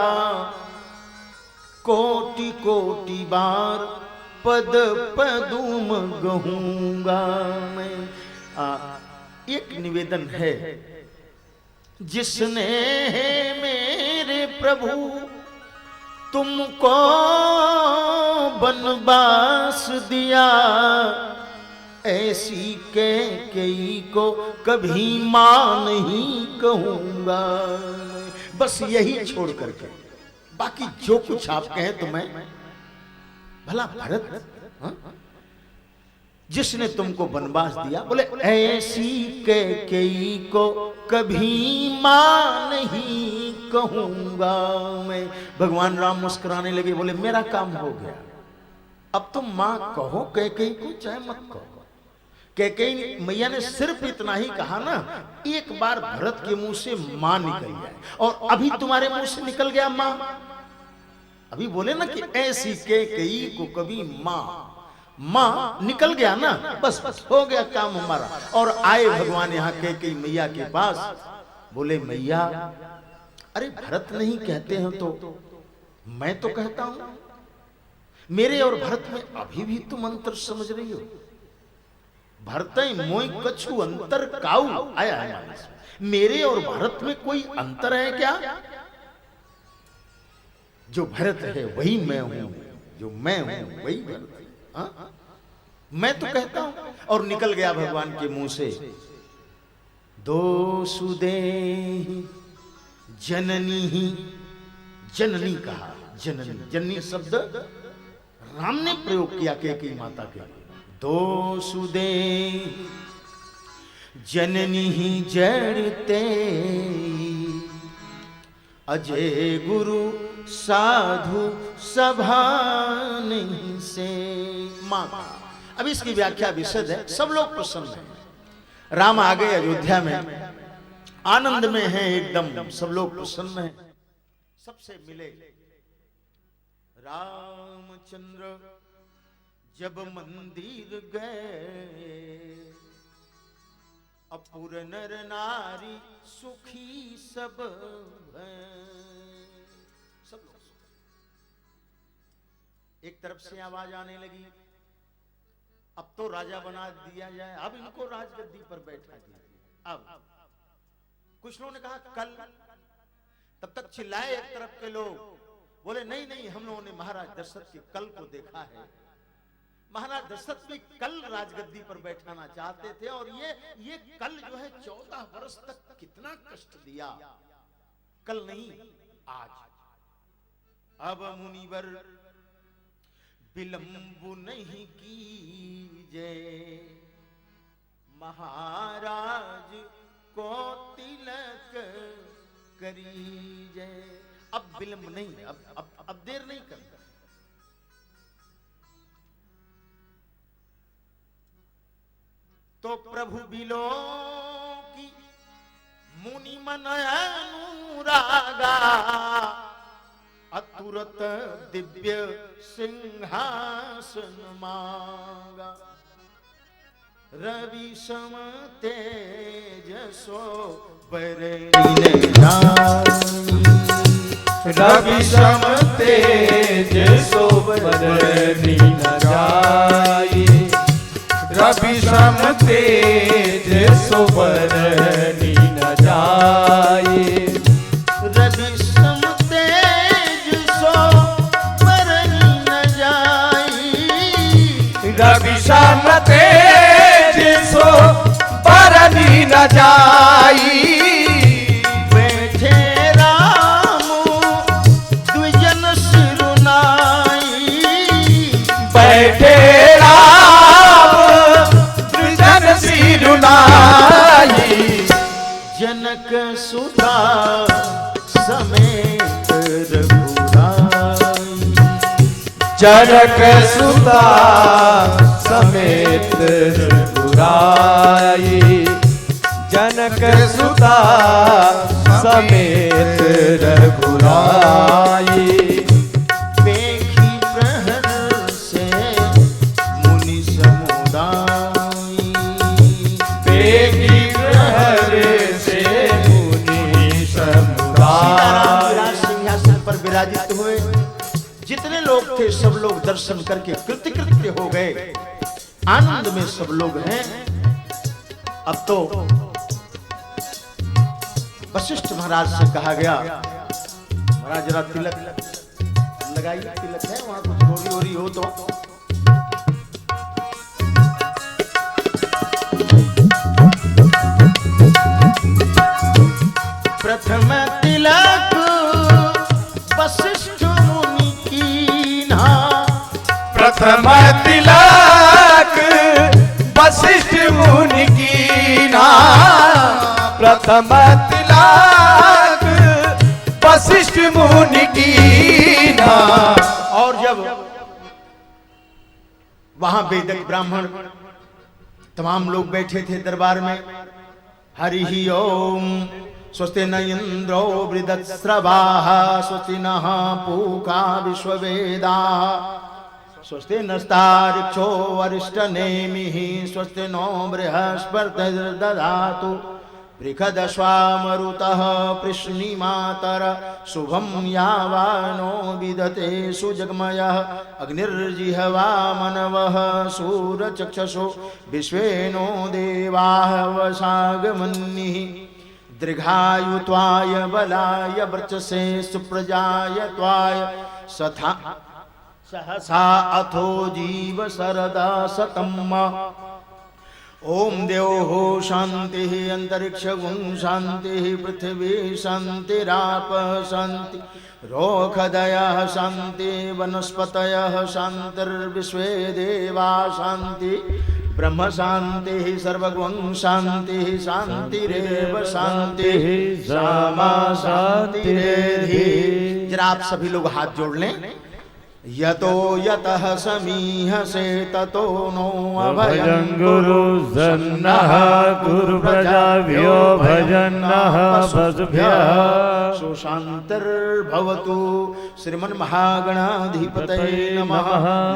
कोटि कोटि बार पद पदुम गहूंगा मैं। एक निवेदन है, जिसने मेरे प्रभु तुमको बनवास दिया, ऐसी कैकेयी को कभी मां नहीं कहूंगा। बस यही छोड़ करके बाकी जो कुछ आप कहें तो मैं, भला भरत जिसने तुमको बनवास दिया, बोले ऐसी कैकेयी को कभी मां नहीं कहूंगा मैं। भगवान राम मुस्कुराने लगे, बोले मेरा काम हो गया, अब तुम मां कहो कैकेयी को, चाहे मत कहो। कैकेयी मैया ने सिर्फ इतना ही कहा ना, एक बार भरत के मुंह से मां निकल जाए, और अभी तुम्हारे मुंह से निकल गया मां। अभी बोले ना कि ऐसी कैकेयी को कभी मां, मां निकल गया ना, बस हो गया काम हमारा। और आए भगवान यहाँ कैकेयी मैया के पास, बोले मैया अरे भरत नहीं कहते हैं तो मैं तो कहता हूं, मेरे और भरत में अभी भी तुम अंतर समझ रही हो। भरत मोई कछु अंतर काऊ आया है, मेरे और भरत में कोई अंतर है क्या? जो भरत है वही मैं हूं, जो मैं हूं वही भरत है। मैं तो कहता हूं। और निकल गया भगवान के मुंह से, दो सुदे जननी ही, जननी कहा, जननी, जननी शब्द राम ने प्रयोग किया कैकेयी माता के लिए। दो सुदे जननी ही जड़ते, अजय गुरु साधु सभा नहीं से। मां, अब इसकी व्याख्या विशद है, सब लोग प्रसन्न हैं। राम आ गए अयोध्या में, आनंद में हैं एकदम, सब लोग प्रसन्न हैं, सबसे मिले। रामचंद्र जब मंदिर गए, अपुर नर नारी सुखी सब भय। सब लोग एक तरफ से आवाज आने लगी, अब तो राजा बना दिया जाए, अब इनको राजगद्दी पर बैठा दिया। अब कुछ लोगों ने कहा कल, तब तक चिल्लाए एक तरफ के लोग, बोले नहीं नहीं, हम लोगों ने महाराज दशरथ के कल को देखा है, महाराज दशरथ भी कल राजगद्दी पर बैठाना चाहते थे, और ये कल जो है 14 वर्ष तक कितना कष्ट दिया, कल नहीं आज। अब मुनिवर विलंब नहीं कीजे, महाराज को तिलक करीजे। अब विलंब नहीं, अब देर नहीं करना। तो प्रभु बिलो की मुनि मन अनुरागा, अतुरत दिव्य सिंहासन मांगा। रवि सम तेजसो बरनी रवि सम तेजसो बरनी न जाए, रवि सम तेजसो बरनी न जाए। रवि सम तेजसो बरनी न जाए, रवि सम तेजसो बरनी न जाई। बैठे राम द्विजन सिरुनाई, बैठे राम द्विजन सिरुनाई। जनक सुता समेत रघुराई, जनक सुता समेत रघुराई। देखी प्रहर से मुनि समुदाय, देखी प्रहर से मुनि समुदाय। सिंहासन पर विराजित हुए। जितने लोग थे सब लोग दर्शन करके कृतकृत्य हो गए, आनंद में सब लोग हैं। अब तो वशिष्ठ महाराज से कहा गया, महाराज जरा तिलक लगाइए, तिलक है वहां कुछ गोरी वोरी हो तो। प्रथम तिलक वशिष्ठ मुनि कीन्हा, प्रथम तिलक वशिष्ठ मुनि कीन्हा, प्रथम तिलक वशिष्ठ मुनि कीन्हा। और जब वहां वेदक ब्राह्मण तमाम लोग बैठे थे दरबार में, हरि ही ओम स्वस्ति न इंद्रो वृदस्रवाः, स्वस्ति नः पूका विश्ववेदाः, स्वस्ति नस्तार्क्ष्यो अरिष्टनेमिः, स्वस्ति नो बृहस्पतिर्दधातु, बृहदश्वामरुतः कृष्णीमातर, शुभं यावानो विदते सुजगमयः, अग्निर्जिह्वा मनवः सूरचक्षुषो, विश्वेनो देवाः वशागमन्निः, दीर्घायुत्वाय बलाय वर्चसे सुप्रजाय त्वाय, सथा सहसा अथो जीव शरदा शतम्। ओम देवो शांति अंतरिक्ष शांति पृथ्वी शांतिराप शांति रोखदयः शांति वनस्पतयः शांतिर्विश्वे देवा शांति ब्रह्म शांति सर्वगुण शांति शांतिरेव शांति सामा शांतिरेधि। जरा आप सभी लोग हाथ जोड़ लें। यतो यतः समीहसे ततो नो अभयं गुरु जन्नः गुरु प्रजाभ्यो भजन्नः पशुभ्यः सुशांतिर्भवतु। श्रीमन् महागणाधिपतये नमः।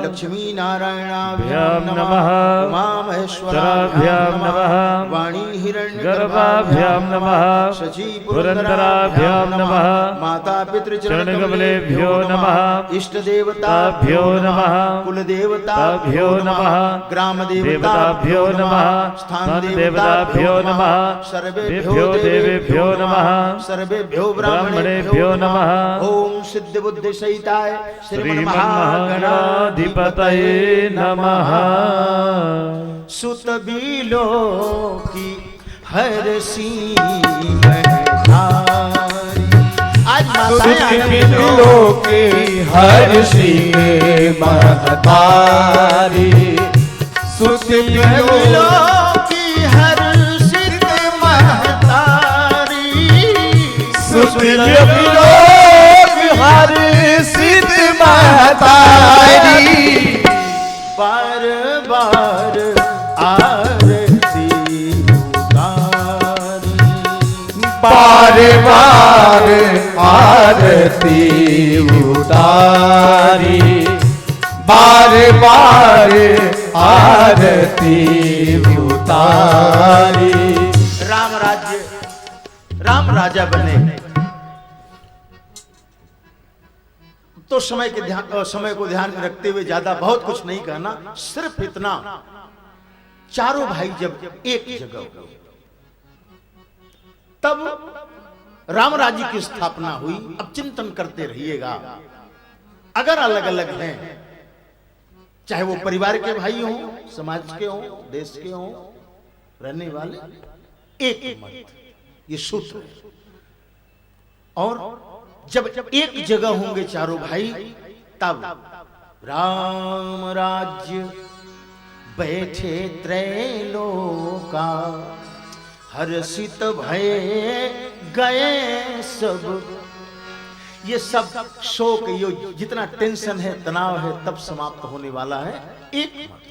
लक्ष्मी नारायणाभ्यां नमः। उमा महेश्वराभ्यां नमः। वाणी हिरण्यगर्भाभ्यां नमः। शची पुरंदराभ्यां नमः। माता पितृचरणकमलेभ्यो नमः। इष्ट देवताभ्यो नमः। कुल देवताभ्यो नमः। ग्राम देवताभ्यो नमः। स्थान देवताभ्यो नमः। सर्वेभ्यो देवेभ्यो नमः। सर्वेभ्यो ब्राह्मणेभ्यो नमः। ओम सिद्ध बुद्धि सहिताय श्रीमन् महागणाधिपतये नमः। सुत बिलो की हरसी महधारी। आज सुत के हर्षि महतारी। सुत बिलो की हर्षित महतारी। सुत हर्षित महतारी। बार बार आरती उतारी। बार बार आरती उतारी। बार बार आरती उतारी। राम राजा बने तो समय को ध्यान में रखते हुए ज्यादा बहुत कुछ नहीं कहना, सिर्फ इतना, चारों भाई जब एक जगह हुए तब राम राज्य की स्थापना हुई। अब चिंतन करते रहिएगा, अगर अलग अलग हैं, चाहे वो परिवार के भाई हों, समाज के हों, देश के हों, रहने वाले, एक मत, ये सूत्र है। और जब एक जगह होंगे चारों भाई, तब राम राज्य बैठे त्रैलोका, हर्षित भय गए सब, ये सब शोक, ये जितना टेंशन है, तनाव है, तब समाप्त होने वाला है एक मत।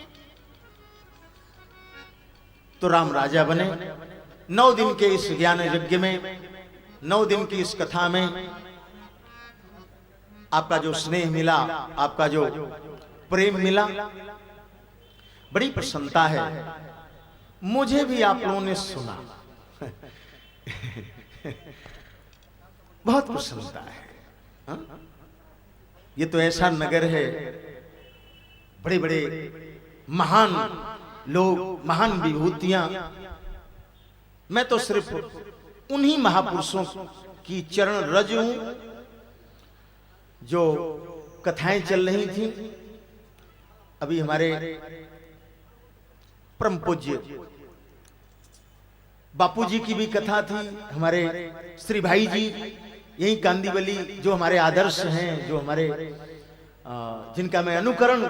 तो राम राजा बने। 9 दिन के इस ज्ञान यज्ञ में, 9 दिन की इस कथा में आपका जो स्नेह मिला, आपका जो प्रेम मिला, बड़ी प्रसन्नता है। मुझे भी आप लोगों ने सुना, बहुत प्रसन्नता है। हा? ये तो ऐसा नगर है, बड़े बड़े महान लोग, महान विभूतियां। मैं तो सिर्फ उन्हीं महापुरुषों की चरण रज हूं जो कथाएं चल रही थी। अभी हमारे परम पूज्य बापू जी की भी कथा थी, हमारे श्री भाई जी यही कांदीवली, जो हमारे आदर्श हैं, जो हमारे जिनका मैं अनुकरण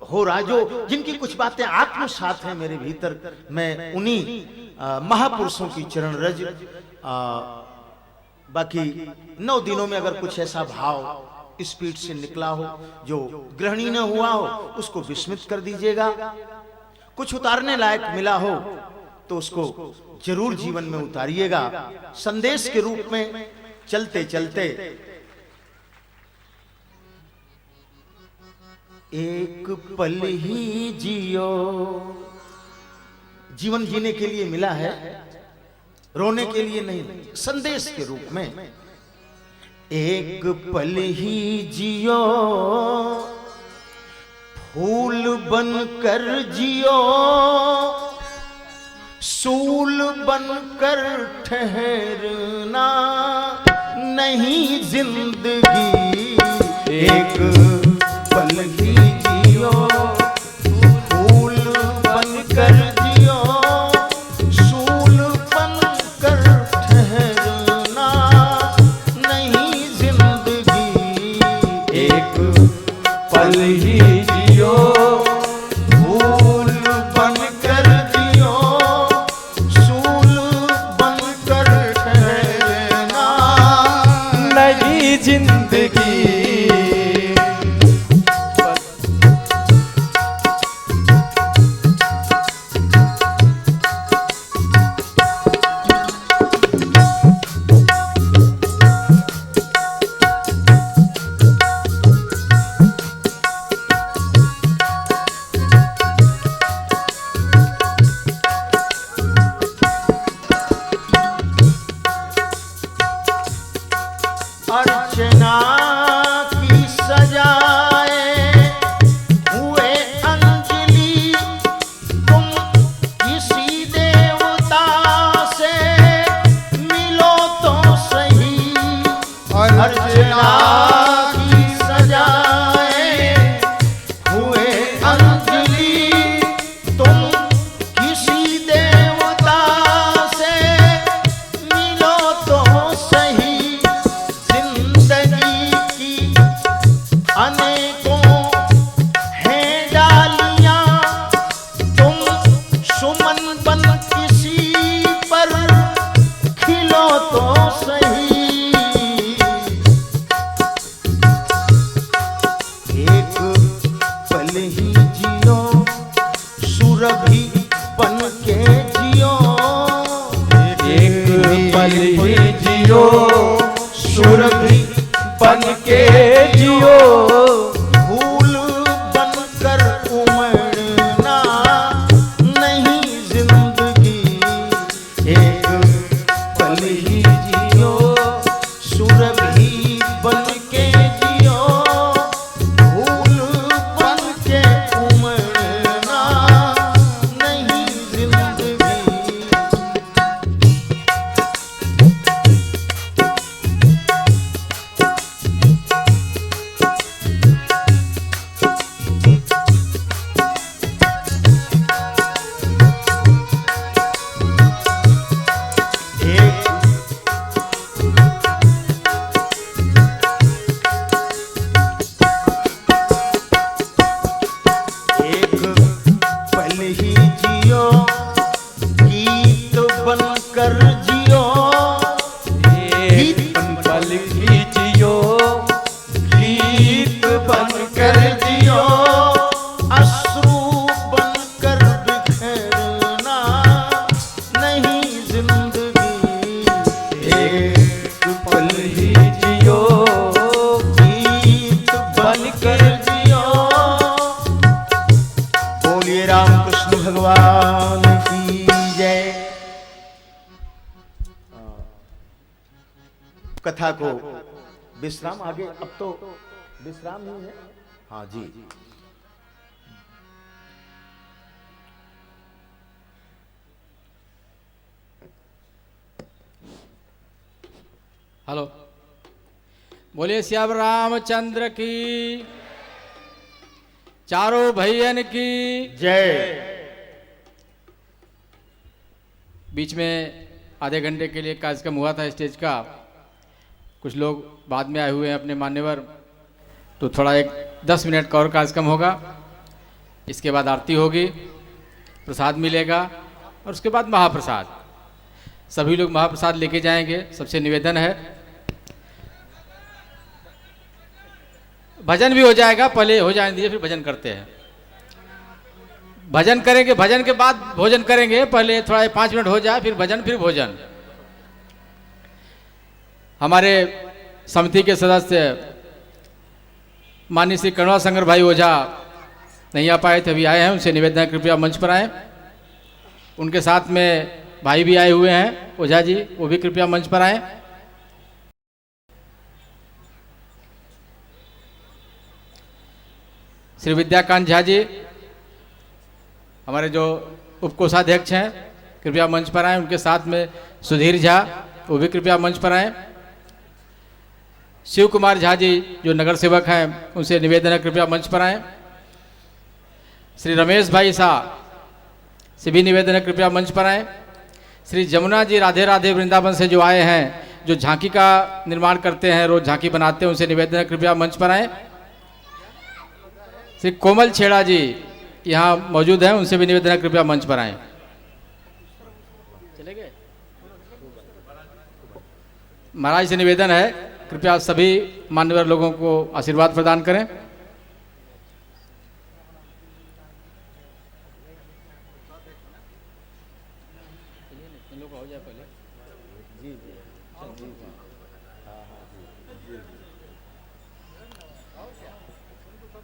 हो रहा, जो जिनकी कुछ बातें आत्मसात हैं मेरे भीतर, मैं उन्हीं महापुरुषों की चरण रज। बाकी 9 दिनों में अगर कुछ ऐसा भाव स्पीड से निकला हो जो ग्रहणीय न हुआ हो, उसको विस्मित कर दीजिएगा। कुछ उतारने लायक मिला हो तो उसको जरूर जीवन में उतारिएगा, संदेश के रूप में चलते चलते। एक पल ही जियो, जीवन जीने के लिए मिला है, रोने के लिए नहीं, संदेश के रूप में। एक पल ही जियो, फूल बनकर जियो, सूल बनकर ठहरना नहीं जिंदगी। एक पल ही जियो, फूल बनकर जियो, सूल बनकर ठहरना नहीं जिंदगी। एक पल ही जियो, फूल बनकर जियो, सूल बनकर ठहरना नई जिंदगी। अर्चना की सजाए हुए अंजलि, तुम किसी देवता से मिलो तो सही। अर्चना की सजाए हुए अंजलि, तुम किसी देवता से मिलो तो सही। जिंदगी की अनेकों हैं डालियां, तुम सुमन बन किसी पर खिलो तो सही। एक पल ही जियो, सुरभि बन के जियो। एक पल ही जियो, सुरभि बन के जियो, फूल बनकर उमड़ना नहीं जिंदगी। एक पल ही जियो, सुरभि बन के जियो, फूल बन के उमड़ना नहीं जिंदगी। कथा को विश्राम, आगे अब तो विश्राम ही है। हाँ जी, हेलो, बोलिए श्याम रामचंद्र की, चारों भैयन की जय। बीच में आधे घंटे के लिए कार्यक्रम हुआ था स्टेज का, कुछ लोग बाद में आए हुए हैं अपने मान्यवर, तो थोड़ा एक 10 मिनट का और कार्यक्रम होगा। इसके बाद आरती होगी, प्रसाद मिलेगा और उसके बाद महाप्रसाद। सभी लोग महाप्रसाद लेके जाएंगे। सबसे निवेदन है, भजन भी हो जाएगा, पहले हो जाने दीजिए फिर भजन करते हैं। भजन करेंगे, भजन के बाद भोजन करेंगे, पहले थोड़ा 5 मिनट हो जाए, फिर भजन फिर भोजन। हमारे समिति के सदस्य माननीय श्री करुणा शंकर भाई ओझा नहीं आ पाए थे, अभी आए हैं, उनसे निवेदन है कृपया मंच पर आए। उनके साथ में भाई भी आए हुए हैं ओझा जी, वो भी कृपया मंच पर आए। श्री विद्याकांत झा जी हमारे जो उपकोषाध्यक्ष हैं, कृपया मंच पर आए। उनके साथ में सुधीर झा, वो भी कृपया मंच पर आए। शिव कुमार झा जी जो नगर सेवक हैं, उनसे निवेदन है कृपया मंच पर आए। श्री रमेश भाई शाह से भी निवेदन है कृपया मंच पर आए। श्री जमुना जी राधे राधे वृंदावन से जो आए हैं, जो झांकी का निर्माण करते हैं, रोज झांकी बनाते हैं, उनसे निवेदन है कृपया मंच पर आए। श्री कोमल छेड़ा जी यहाँ मौजूद हैं, उनसे भी निवेदन है कृपया मंच पर आए। चले गए? महाराज से निवेदन है कृपया सभी मान्यवर लोगों को आशीर्वाद प्रदान करें।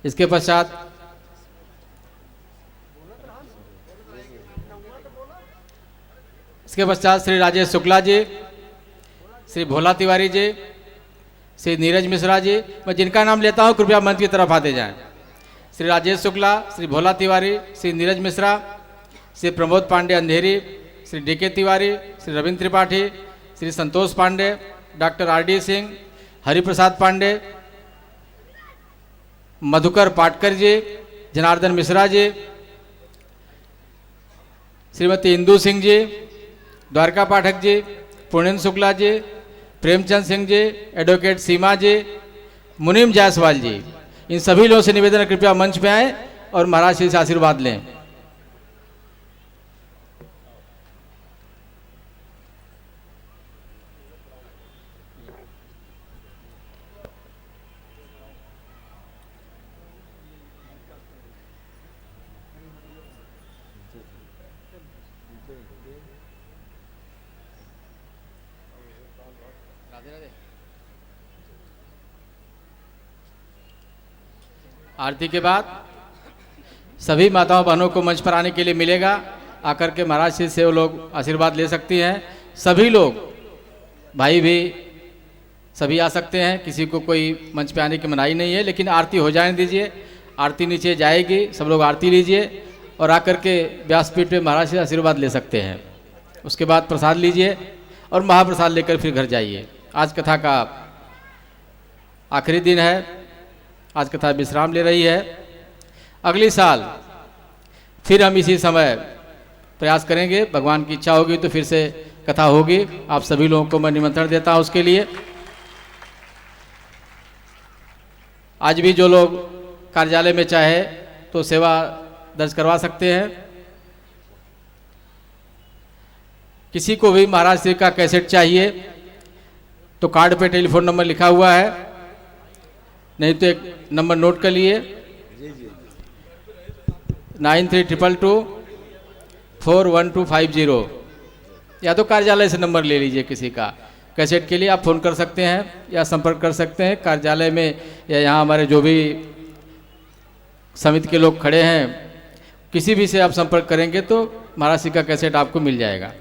इसके पश्चात श्री राजेश शुक्ला जी, श्री भोला तिवारी जी, श्री नीरज मिश्रा जी, मैं जिनका नाम लेता हूं कृपया मंच की तरफ आते जाएं। श्री राजेश शुक्ला, श्री भोला तिवारी, श्री नीरज मिश्रा, श्री प्रमोद पांडे अंधेरी, Shri DK Tiwari, Shri Ravindra Tripathi, Shri Santosh Pandey, doctor RD. Singh, Hariprasad Pandey, Madhukar Patkar जी, जनार्दन मिश्रा जी, श्रीमती इंदू सिंह जी, द्वारका पाठक जी, पूर्णेंद्र शुक्ला जी, प्रेमचंद सिंह जी, एडवोकेट सीमा जी, मुनीम जायसवाल जी, इन सभी लोगों से निवेदन है कृपया मंच पे आए और महाराज श्री से आशीर्वाद लें। आरती के बाद सभी माताओं बहनों को मंच पर आने के लिए मिलेगा, आकर के महाराज श्री से वो लोग आशीर्वाद ले सकती हैं। सभी लोग, भाई भी सभी आ सकते हैं, किसी को कोई मंच पे आने की मनाही नहीं है, लेकिन आरती हो जाने दीजिए। आरती नीचे जाएगी, सब लोग आरती लीजिए और आकर के व्यासपीठ पे महाराज से आशीर्वाद ले सकते हैं। उसके बाद प्रसाद लीजिए और महाप्रसाद लेकर फिर घर जाइए। आज कथा का आखिरी दिन है, आज कथा विश्राम ले रही है। अगली साल फिर हम इसी समय प्रयास करेंगे, भगवान की इच्छा होगी तो फिर से कथा होगी। आप सभी लोगों को मैं निमंत्रण देता हूं उसके लिए। आज भी जो लोग कार्यालय में चाहे तो सेवा दर्ज करवा सकते हैं। किसी को भी महाराज श्री का कैसेट चाहिए तो कार्ड पे टेलीफोन नंबर लिखा हुआ है, नहीं तो एक नंबर नोट कर लिए 9322241250, या तो कार्यालय से नंबर ले लीजिए किसी का। कैसेट के लिए आप फ़ोन कर सकते हैं या संपर्क कर सकते हैं कार्यालय में, या यहाँ हमारे जो भी समिति के लोग खड़े हैं, किसी भी से आप संपर्क करेंगे तो महाराज श्री का कैसेट आपको मिल जाएगा।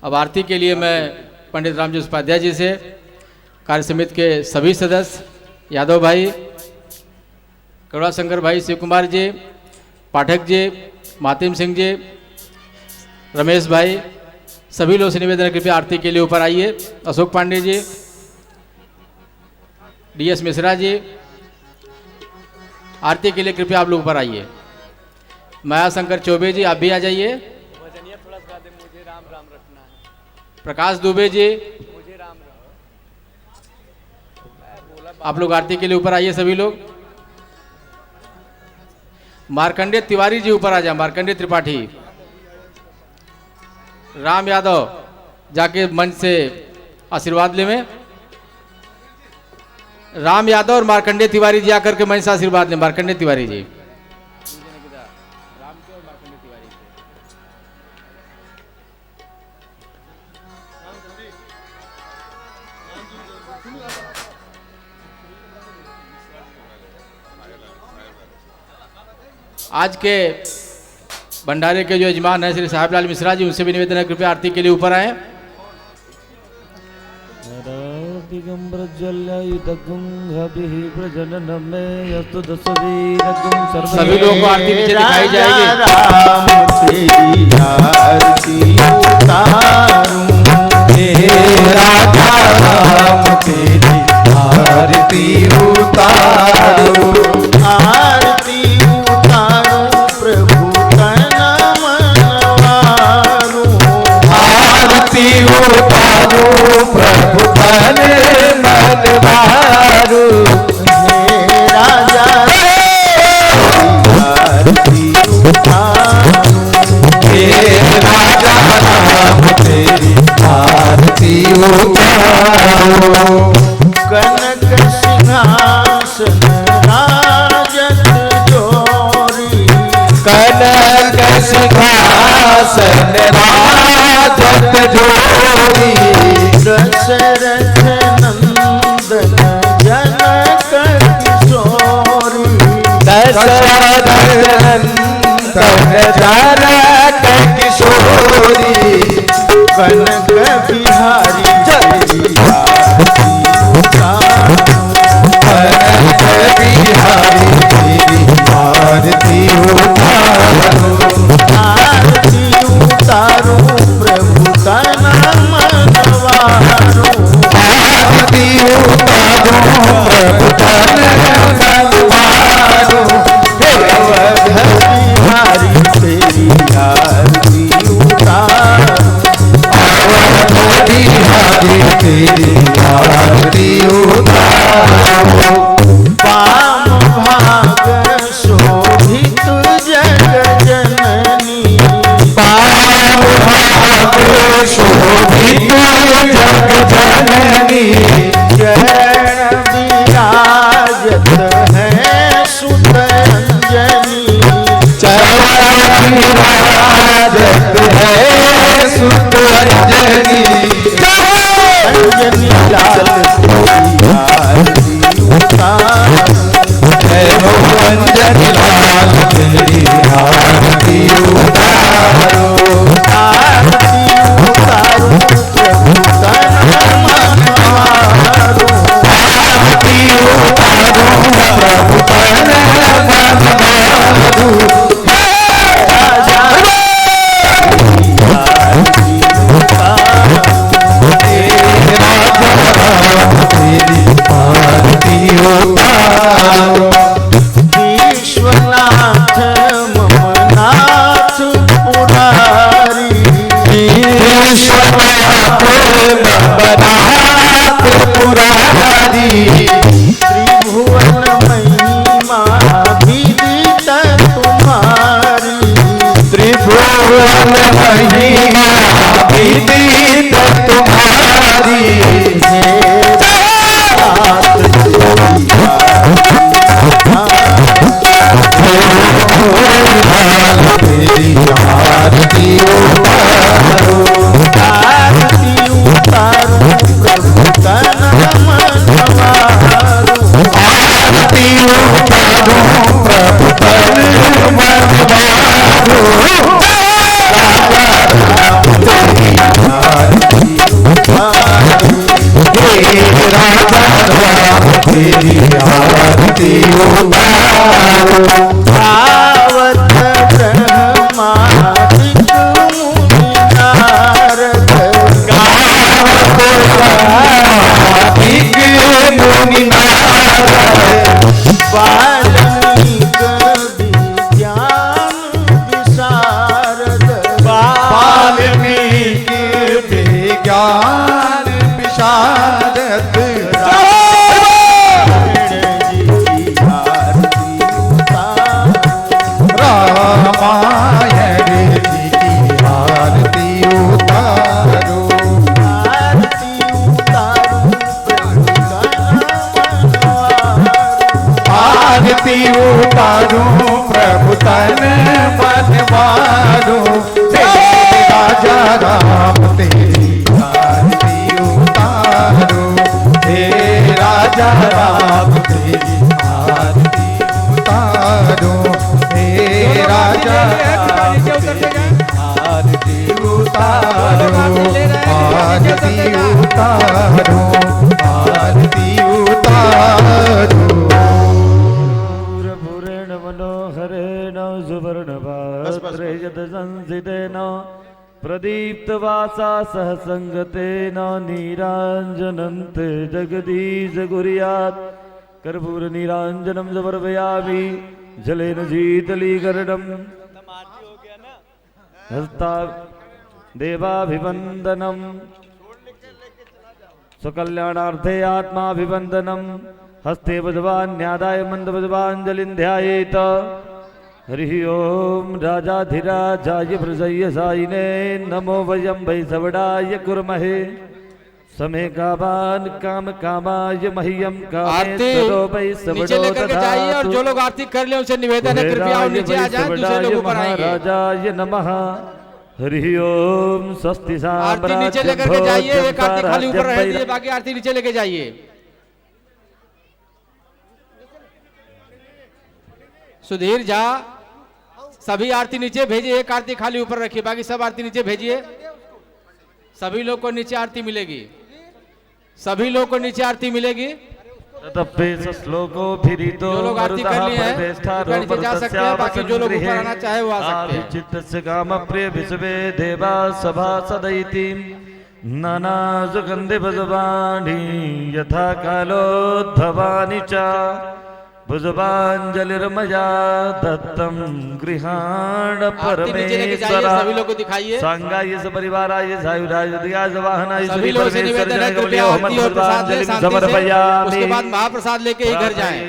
अब आरती के लिए मैं पंडित रामजी उपाध्याय जी से, कार्य समिति के सभी सदस्य, यादव भाई, करुणा शंकर भाई, शिव कुमार जी, पाठक जी, मातिम सिंह जी, रमेश भाई, सभी लोग से निवेदन है कृपया आरती के लिए ऊपर आइए। अशोक पांडे जी, DS मिश्रा जी, आरती के लिए कृपया आप लोग ऊपर आइए। माया शंकर चौबे जी, आप भी आ जाइए। प्रकाश दुबे जी, आप लोग आरती के लिए ऊपर आइए सभी लोग। मार्कंडेय तिवारी जी ऊपर आ जाए, मार्कंडेय त्रिपाठी। राम यादव जाके मंच से आशीर्वाद ले में। राम यादव और मार्कंडेय तिवारी जी आकर के मंच से आशीर्वाद ले। मार्कंडेय तिवारी जी, आज के भंडारे के जो यजमान है श्री साहेबलाल मिश्रा जी, उनसे भी निवेदन है कृपया आरती के लिए ऊपर आए। सभी लोगों को आरती नीचे दिखाई जाएगी। आरती उतारो, आरती उतारो प्रभु तन मनवारो, आरती उतारो प्रभु तन मनवारो। हे राजा आरती उतारो, हे राजा राम तेरी आरती उतारो। कनक सिंहासन राजत जोरी, कनक सिंहासन राजत जोरी, दशरथ नंदन जनक किशोरी, दशरथ नंदन जनक किशोरी, कनक बिहारी तेरी आरती उतारो, कनक बिहारी तेरी आरती उतारो। आरती उतारो प्रभु तन मनवारो, आरती उतारो प्रभु तन मनवारो। अवध बिहारी तेरी आरती उतारो, अवध बिहारी तेरी आरती उतारो। वाम भाग शोभित जग जननी, पाव भाग शोभित जग जननी, चरण विराजत है सुत अंजनी, चरण विराजत है सुत अंजनी। अंजनी लाल तेरी आरती उतारो, जय हो अंजनी लाल तेरी आरती उतारो। आरती उतारो प्रभु तन मनवारो, आरती उतारो प्रभु तन मनवारो। राजा आरती उतारो, हे राजा राम तेरी आरती उतारो। विश्वनाथ ममनाथ पुरारी, विश्वनाथ नवनाथ पुरारी, त्रिभुवन महिमा विदित तुम्हारी, त्रिभुवन महिमा विदित तुम्हारी। हे नाथ तेरी तेरी आरती उतारो। आरती उतारो प्रभु तन मनवारो, आरती उतारो प्रभु तन मनवारो। संसितेन प्रदीप्तवासा सह संगतेन नीराञ्जनन्ते जगदीश कुर्यात् कर्पूर नीराञ्जनं समर्पयामि जलेन शीतलीकरणम् हस्ता देवाभिवन्दनम् स्वकल्याणार्थे आत्माभिवन्दनम् हस्ते वज्वान्यादाय मन्दवज्वाञ्जलिं ध्यायेत हरिः ओम राजाधिराजाय प्रजयसायिने नमो वयं वैसवडाय कुर्महे समे कामान काम कामाय मह्यम आरती नीचे लेकर के जाइए और जो लोग आरती कर ले उनसे निवेदन है कृपया वो नीचे आ जाएं, दूसरे लोग ऊपर आएंगे। राजाय नमः हरिः ओम स्वस्ति आरती नीचे लेकर के जाइए, एक आरती खाली ऊपर रह दीजिए, बाकी आरती नीचे लेके जाइए। सुधीर झा सभी आरती नीचे भेजिए, एक आरती खाली ऊपर रखिए, बाकी सब आरती नीचे भेजिए। सभी लोग को नीचे आरती मिलेगी, सभी लोग को नीचे आरती मिलेगी। श्लोको फिरितो जो लोग आरती कर लिए हैं नीचे जा सकते हैं, बाकी जो लोग ऊपर आना चाहे वो आ सकते हैं। चित्तस्य काम प्रिय विश्वे देवा सभा सदैति नाना सुगंधि भजवाणी यथा कालोद्भवानि च भुजबांजलिर्मया दत्तम गृहाण परमेश्वरा सभी लोग को दिखाइए। सांगाय सपरिवाराय सायुराय वाहनाय सभी लोग से निवेदन है कृपया आरती और प्रसाद ले शांति से, उसके बाद महाप्रसाद लेके ही घर जाएं।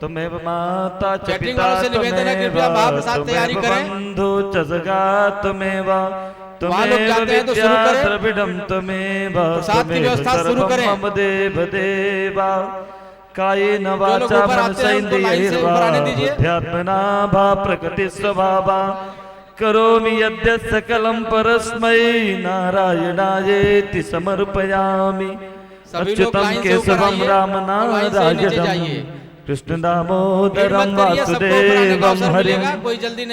तुम्हें माता च कैटरिंग पिता वालों से निवेदन है कृपया महाप्रसाद तैयारी करें। बंधु च सगा तुम्हें वहाँ लोग जाते हैं तो शुरू करें, प्रसाद की व्यवस्था शुरू करें। मम देव देवा कायेन वाचा मनसेन्द्रियैर्वा भा प्रकृति स्वभावा करोमि यद्य सकलं परस्मै नारायणायेति समर्पयामि अच्युतं केशवं रामनारायणं कृष्ण दामोदरं वासुदेवं हरिं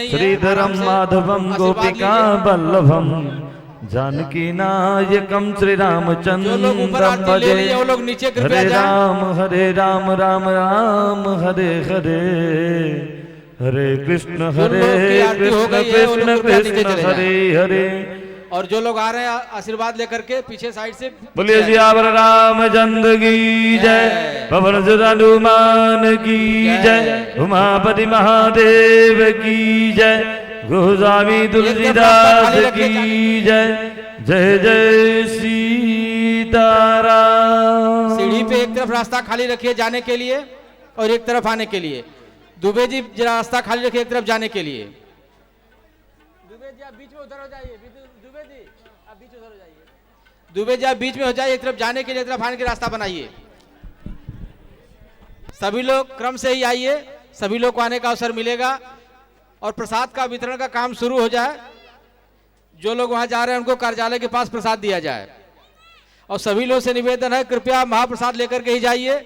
श्रीधरं माधवं गोपिका वल्लभं जानकी नायकम श्री रामचंद्रम भजे हरे राम राम राम हरे हरे हरे कृष्ण कृष्ण कृष्ण हरे हरे। और जो लोग आ रहे हैं आशीर्वाद लेकर के पीछे साइड से बोलिए सियावर रामचंद्र की जय, पवन सुत हनुमान की जय, उमापति महादेव की जय, गोस्वामी तुलसीदास की जय, जय जय सीताराम। सीढ़ी पे एक तरफ रास्ता खाली रखिए जाने के लिए और एक तरफ आने के लिए। दुबे जी जरा रास्ता खाली रखिए एक तरफ जाने के लिए। दुबे जी आप बीच में उधर हो जाइए, दुबे जी आप बीच में उधर हो जाइए, दुबे जी आप बीच में हो जाइए, एक तरफ जाने के लिए एक तरफ आने के रास्ता बनाइए। सभी लोग क्रम से ही आइए, सभी लोग को आने का अवसर मिलेगा और प्रसाद का वितरण का काम शुरू हो जाए। जो लोग वहां जा रहे हैं उनको कार्यालय के पास प्रसाद दिया जाए और सभी लोग से निवेदन है कृपया महाप्रसाद लेकर के ही जाइए।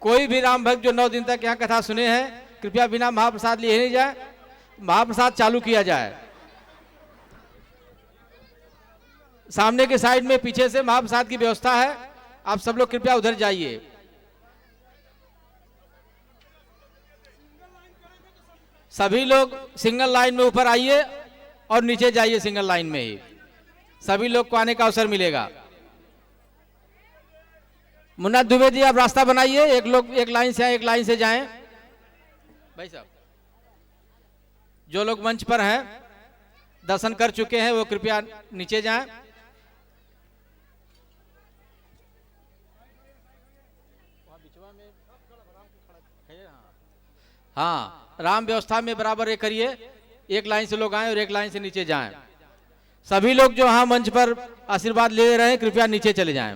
कोई भी राम भक्त जो 9 दिन तक यहाँ कथा सुने हैं कृपया बिना महाप्रसाद लिए नहीं जाए, महाप्रसाद चालू किया जाए। सामने के साइड में पीछे से महाप्रसाद की व्यवस्था है, आप सब लोग कृपया उधर जाइए। सभी लोग सिंगल लाइन में ऊपर आइए और नीचे जाइए सिंगल लाइन में ही, सभी लोग को आने का अवसर मिलेगा। मुन्ना दुबे जी आप रास्ता बनाइए, एक लोग एक लाइन से आए एक लाइन से जाएं। भाई साहब जो लोग मंच पर हैं दर्शन कर चुके हैं वो कृपया नीचे जाएं। हाँ राम व्यवस्था में बराबर ये करिए, एक लाइन से लोग आए और एक लाइन से नीचे जाएं। सभी लोग जो यहाँ मंच पर आशीर्वाद ले रहे हैं कृपया नीचे चले जाएं।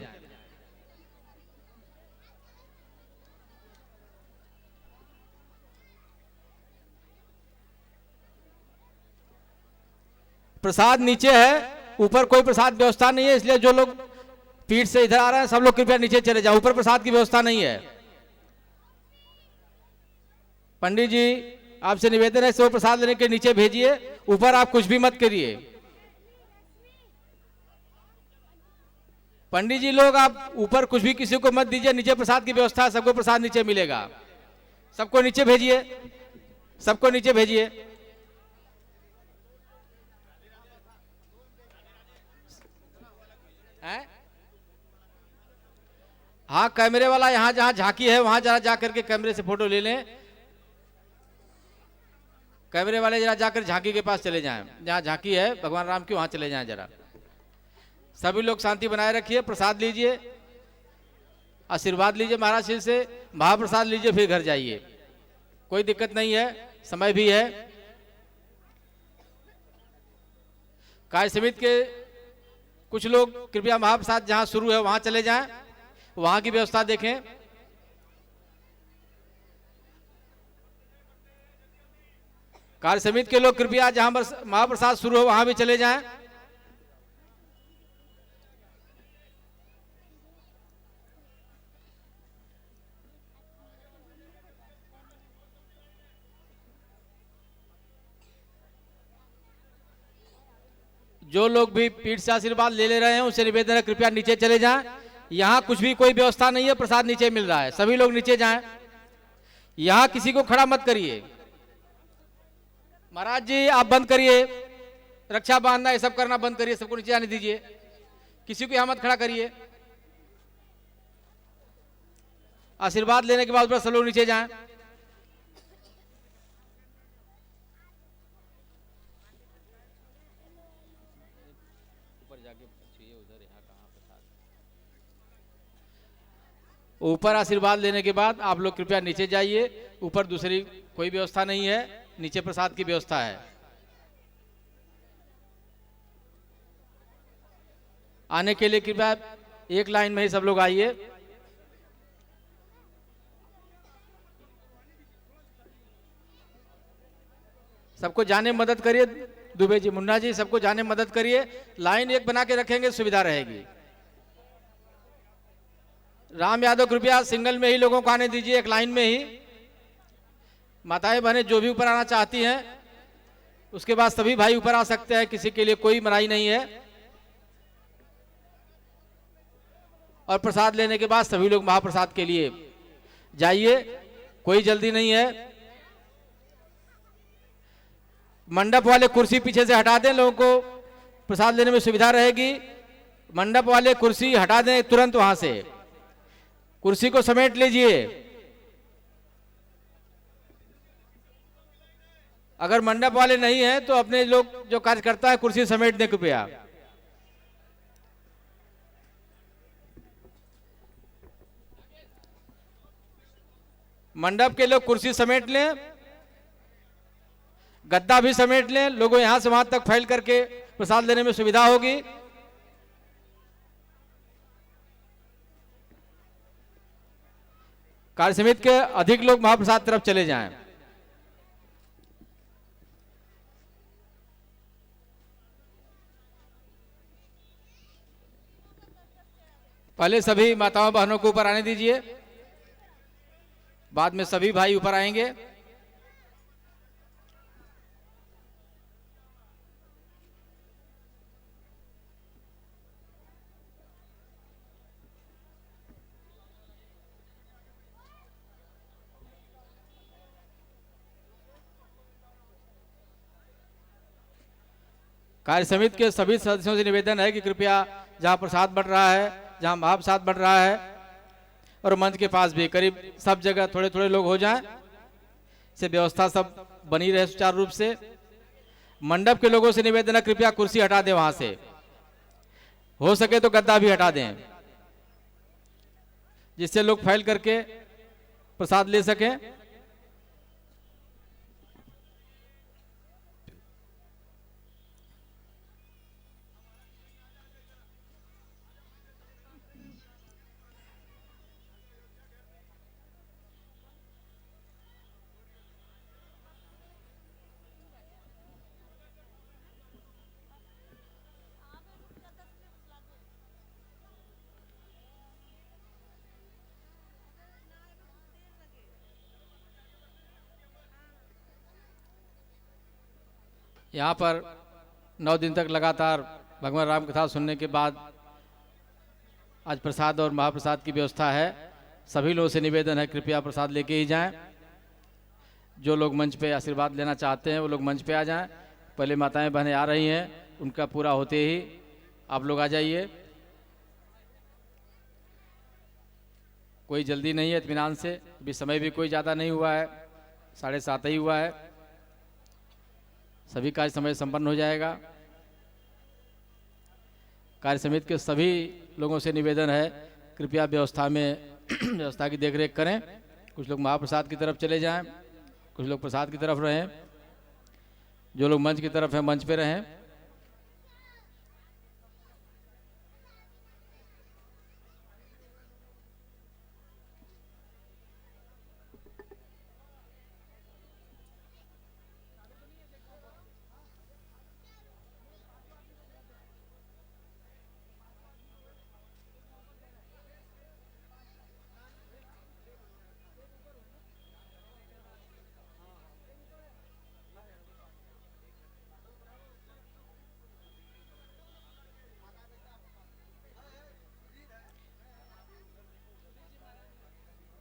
प्रसाद नीचे है, ऊपर कोई प्रसाद व्यवस्था नहीं है, इसलिए जो लोग पीठ से इधर आ रहे हैं सब लोग कृपया नीचे चले जाओ, ऊपर प्रसाद की व्यवस्था नहीं है। पंडित जी आपसे निवेदन है सब प्रसाद लेने के नीचे भेजिए, ऊपर आप कुछ भी मत करिए। पंडित जी लोग आप ऊपर कुछ भी किसी को मत दीजिए, नीचे प्रसाद की व्यवस्था है, सबको प्रसाद नीचे मिलेगा। सबको नीचे भेजिए, सबको नीचे भेजिए। हाँ, कैमरे वाला यहाँ जहाँ झांकी है वहां जरा जा करके कैमरे से फोटो ले लें। कैमरे वाले जरा जाकर झांकी के पास चले जाएं, जहाँ झांकी है भगवान राम की वहां चले जाएं जरा। सभी लोग शांति बनाए रखिए, प्रसाद लीजिए, आशीर्वाद लीजिए महाराज जी से, महाप्रसाद लीजिए, फिर घर जाइए, कोई दिक्कत नहीं है, समय भी है। कार्य समिति के कुछ लोग कृपया महाप्रसाद जहां शुरू है वहां चले जाएं, वहां की व्यवस्था देखें। कार्य समिति के लोग कृपया जहां महाप्रसाद शुरू हो वहां भी चले जाएं। जो लोग भी पीठ से आशीर्वाद ले रहे हैं उनसे निवेदन है कृपया नीचे चले जाएं। यहाँ कुछ भी कोई व्यवस्था नहीं है, प्रसाद नीचे मिल रहा है, सभी लोग नीचे जाएं। यहाँ किसी को खड़ा मत करिए। महाराज जी आप बंद करिए, रक्षा बांधना ये सब करना बंद करिए, सबको नीचे आने दीजिए, किसी को यहाँ मत खड़ा करिए। आशीर्वाद लेने के बाद सब लोग नीचे जाएं। ऊपर आशीर्वाद लेने के बाद आप लोग कृपया नीचे जाइए। ऊपर दूसरी कोई व्यवस्था नहीं है, नीचे प्रसाद की व्यवस्था है। आने के लिए कृपया एक लाइन में ही सब लोग आइए। सबको जाने में मदद करिए, दुबे जी, मुन्ना जी, सबको जाने में मदद करिए। लाइन एक बना के रखेंगे, सुविधा रहेगी। राम यादव कृपया सिंगल में ही लोगों को आने दीजिए, एक लाइन में ही। माताएं बहनें जो भी ऊपर आना चाहती हैं उसके बाद सभी भाई ऊपर आ सकते हैं, किसी के लिए कोई मनाही नहीं है। और प्रसाद लेने के बाद सभी लोग महाप्रसाद के लिए जाइए, कोई जल्दी नहीं है। मंडप वाले कुर्सी पीछे से हटा दें, लोगों को प्रसाद लेने में सुविधा रहेगी। मंडप वाले कुर्सी हटा दें तुरंत, वहां से कुर्सी को समेट लीजिए। अगर मंडप वाले नहीं हैं तो अपने लोग जो कार्यकर्ता है कुर्सी समेट दें कृपया। मंडप के लोग कुर्सी समेट लें, गद्दा भी समेट लें, लोगों यहां से वहां तक फैल करके प्रसाद लेने में सुविधा होगी। कार्य समिति के अधिक लोग महाप्रसाद तरफ चले जाएं। पहले सभी माताओं बहनों को ऊपर आने दीजिए, बाद में सभी भाई ऊपर आएंगे। कार्य समिति के सभी सदस्यों से निवेदन है कि कृपया जहां प्रसाद बंट रहा है, जहां महाप्रसाद बंट रहा है और मंच के पास भी करीब सब जगह थोड़े थोड़े लोग हो जाएं, से व्यवस्था सब बनी रहे सुचारू रूप से। मंडप के लोगों से निवेदन है कृपया कुर्सी हटा दें, वहां से हो सके तो गद्दा भी हटा दें, जिससे लोग फैल करके प्रसाद ले सकें। यहाँ पर 9 दिन तक लगातार भगवान राम कथा सुनने के बाद आज प्रसाद और महाप्रसाद की व्यवस्था है। सभी लोगों से निवेदन है कृपया प्रसाद लेके ही जाएं। जो लोग मंच पे आशीर्वाद लेना चाहते हैं वो लोग मंच पे आ जाएं। पहले माताएं बहनें आ रही हैं, उनका पूरा होते ही आप लोग आ जाइए। कोई जल्दी नहीं है, इत्मीनान से। अभी समय भी कोई ज़्यादा नहीं हुआ है, 7:30 ही हुआ है। सभी कार्य समय संपन्न हो जाएगा। कार्य समिति के सभी लोगों से निवेदन है, कृपया व्यवस्था में व्यवस्था की देखरेख करें। कुछ लोग महाप्रसाद की तरफ चले जाएं, कुछ लोग प्रसाद की तरफ रहें। जो लोग मंच की तरफ हैं मंच पे रहें।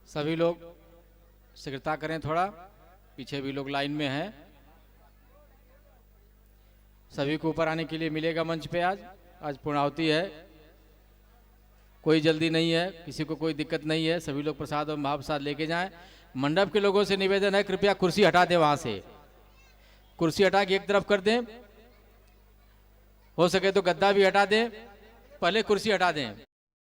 सभी लोग शीघ्रता करें, थोड़ा पीछे भी लोग लाइन में हैं। सभी को ऊपर आने के लिए मिलेगा मंच पे। आज पूर्णाहुति है, कोई जल्दी नहीं है, किसी को कोई दिक्कत नहीं है। सभी लोग प्रसाद और महाप्रसाद लेके जाएं। मंडप के लोगों से निवेदन है, कृपया कुर्सी हटा दें, वहां से कुर्सी हटा के एक तरफ कर दें। हो सके तो गद्दा भी हटा दें, पहले कुर्सी हटा दें।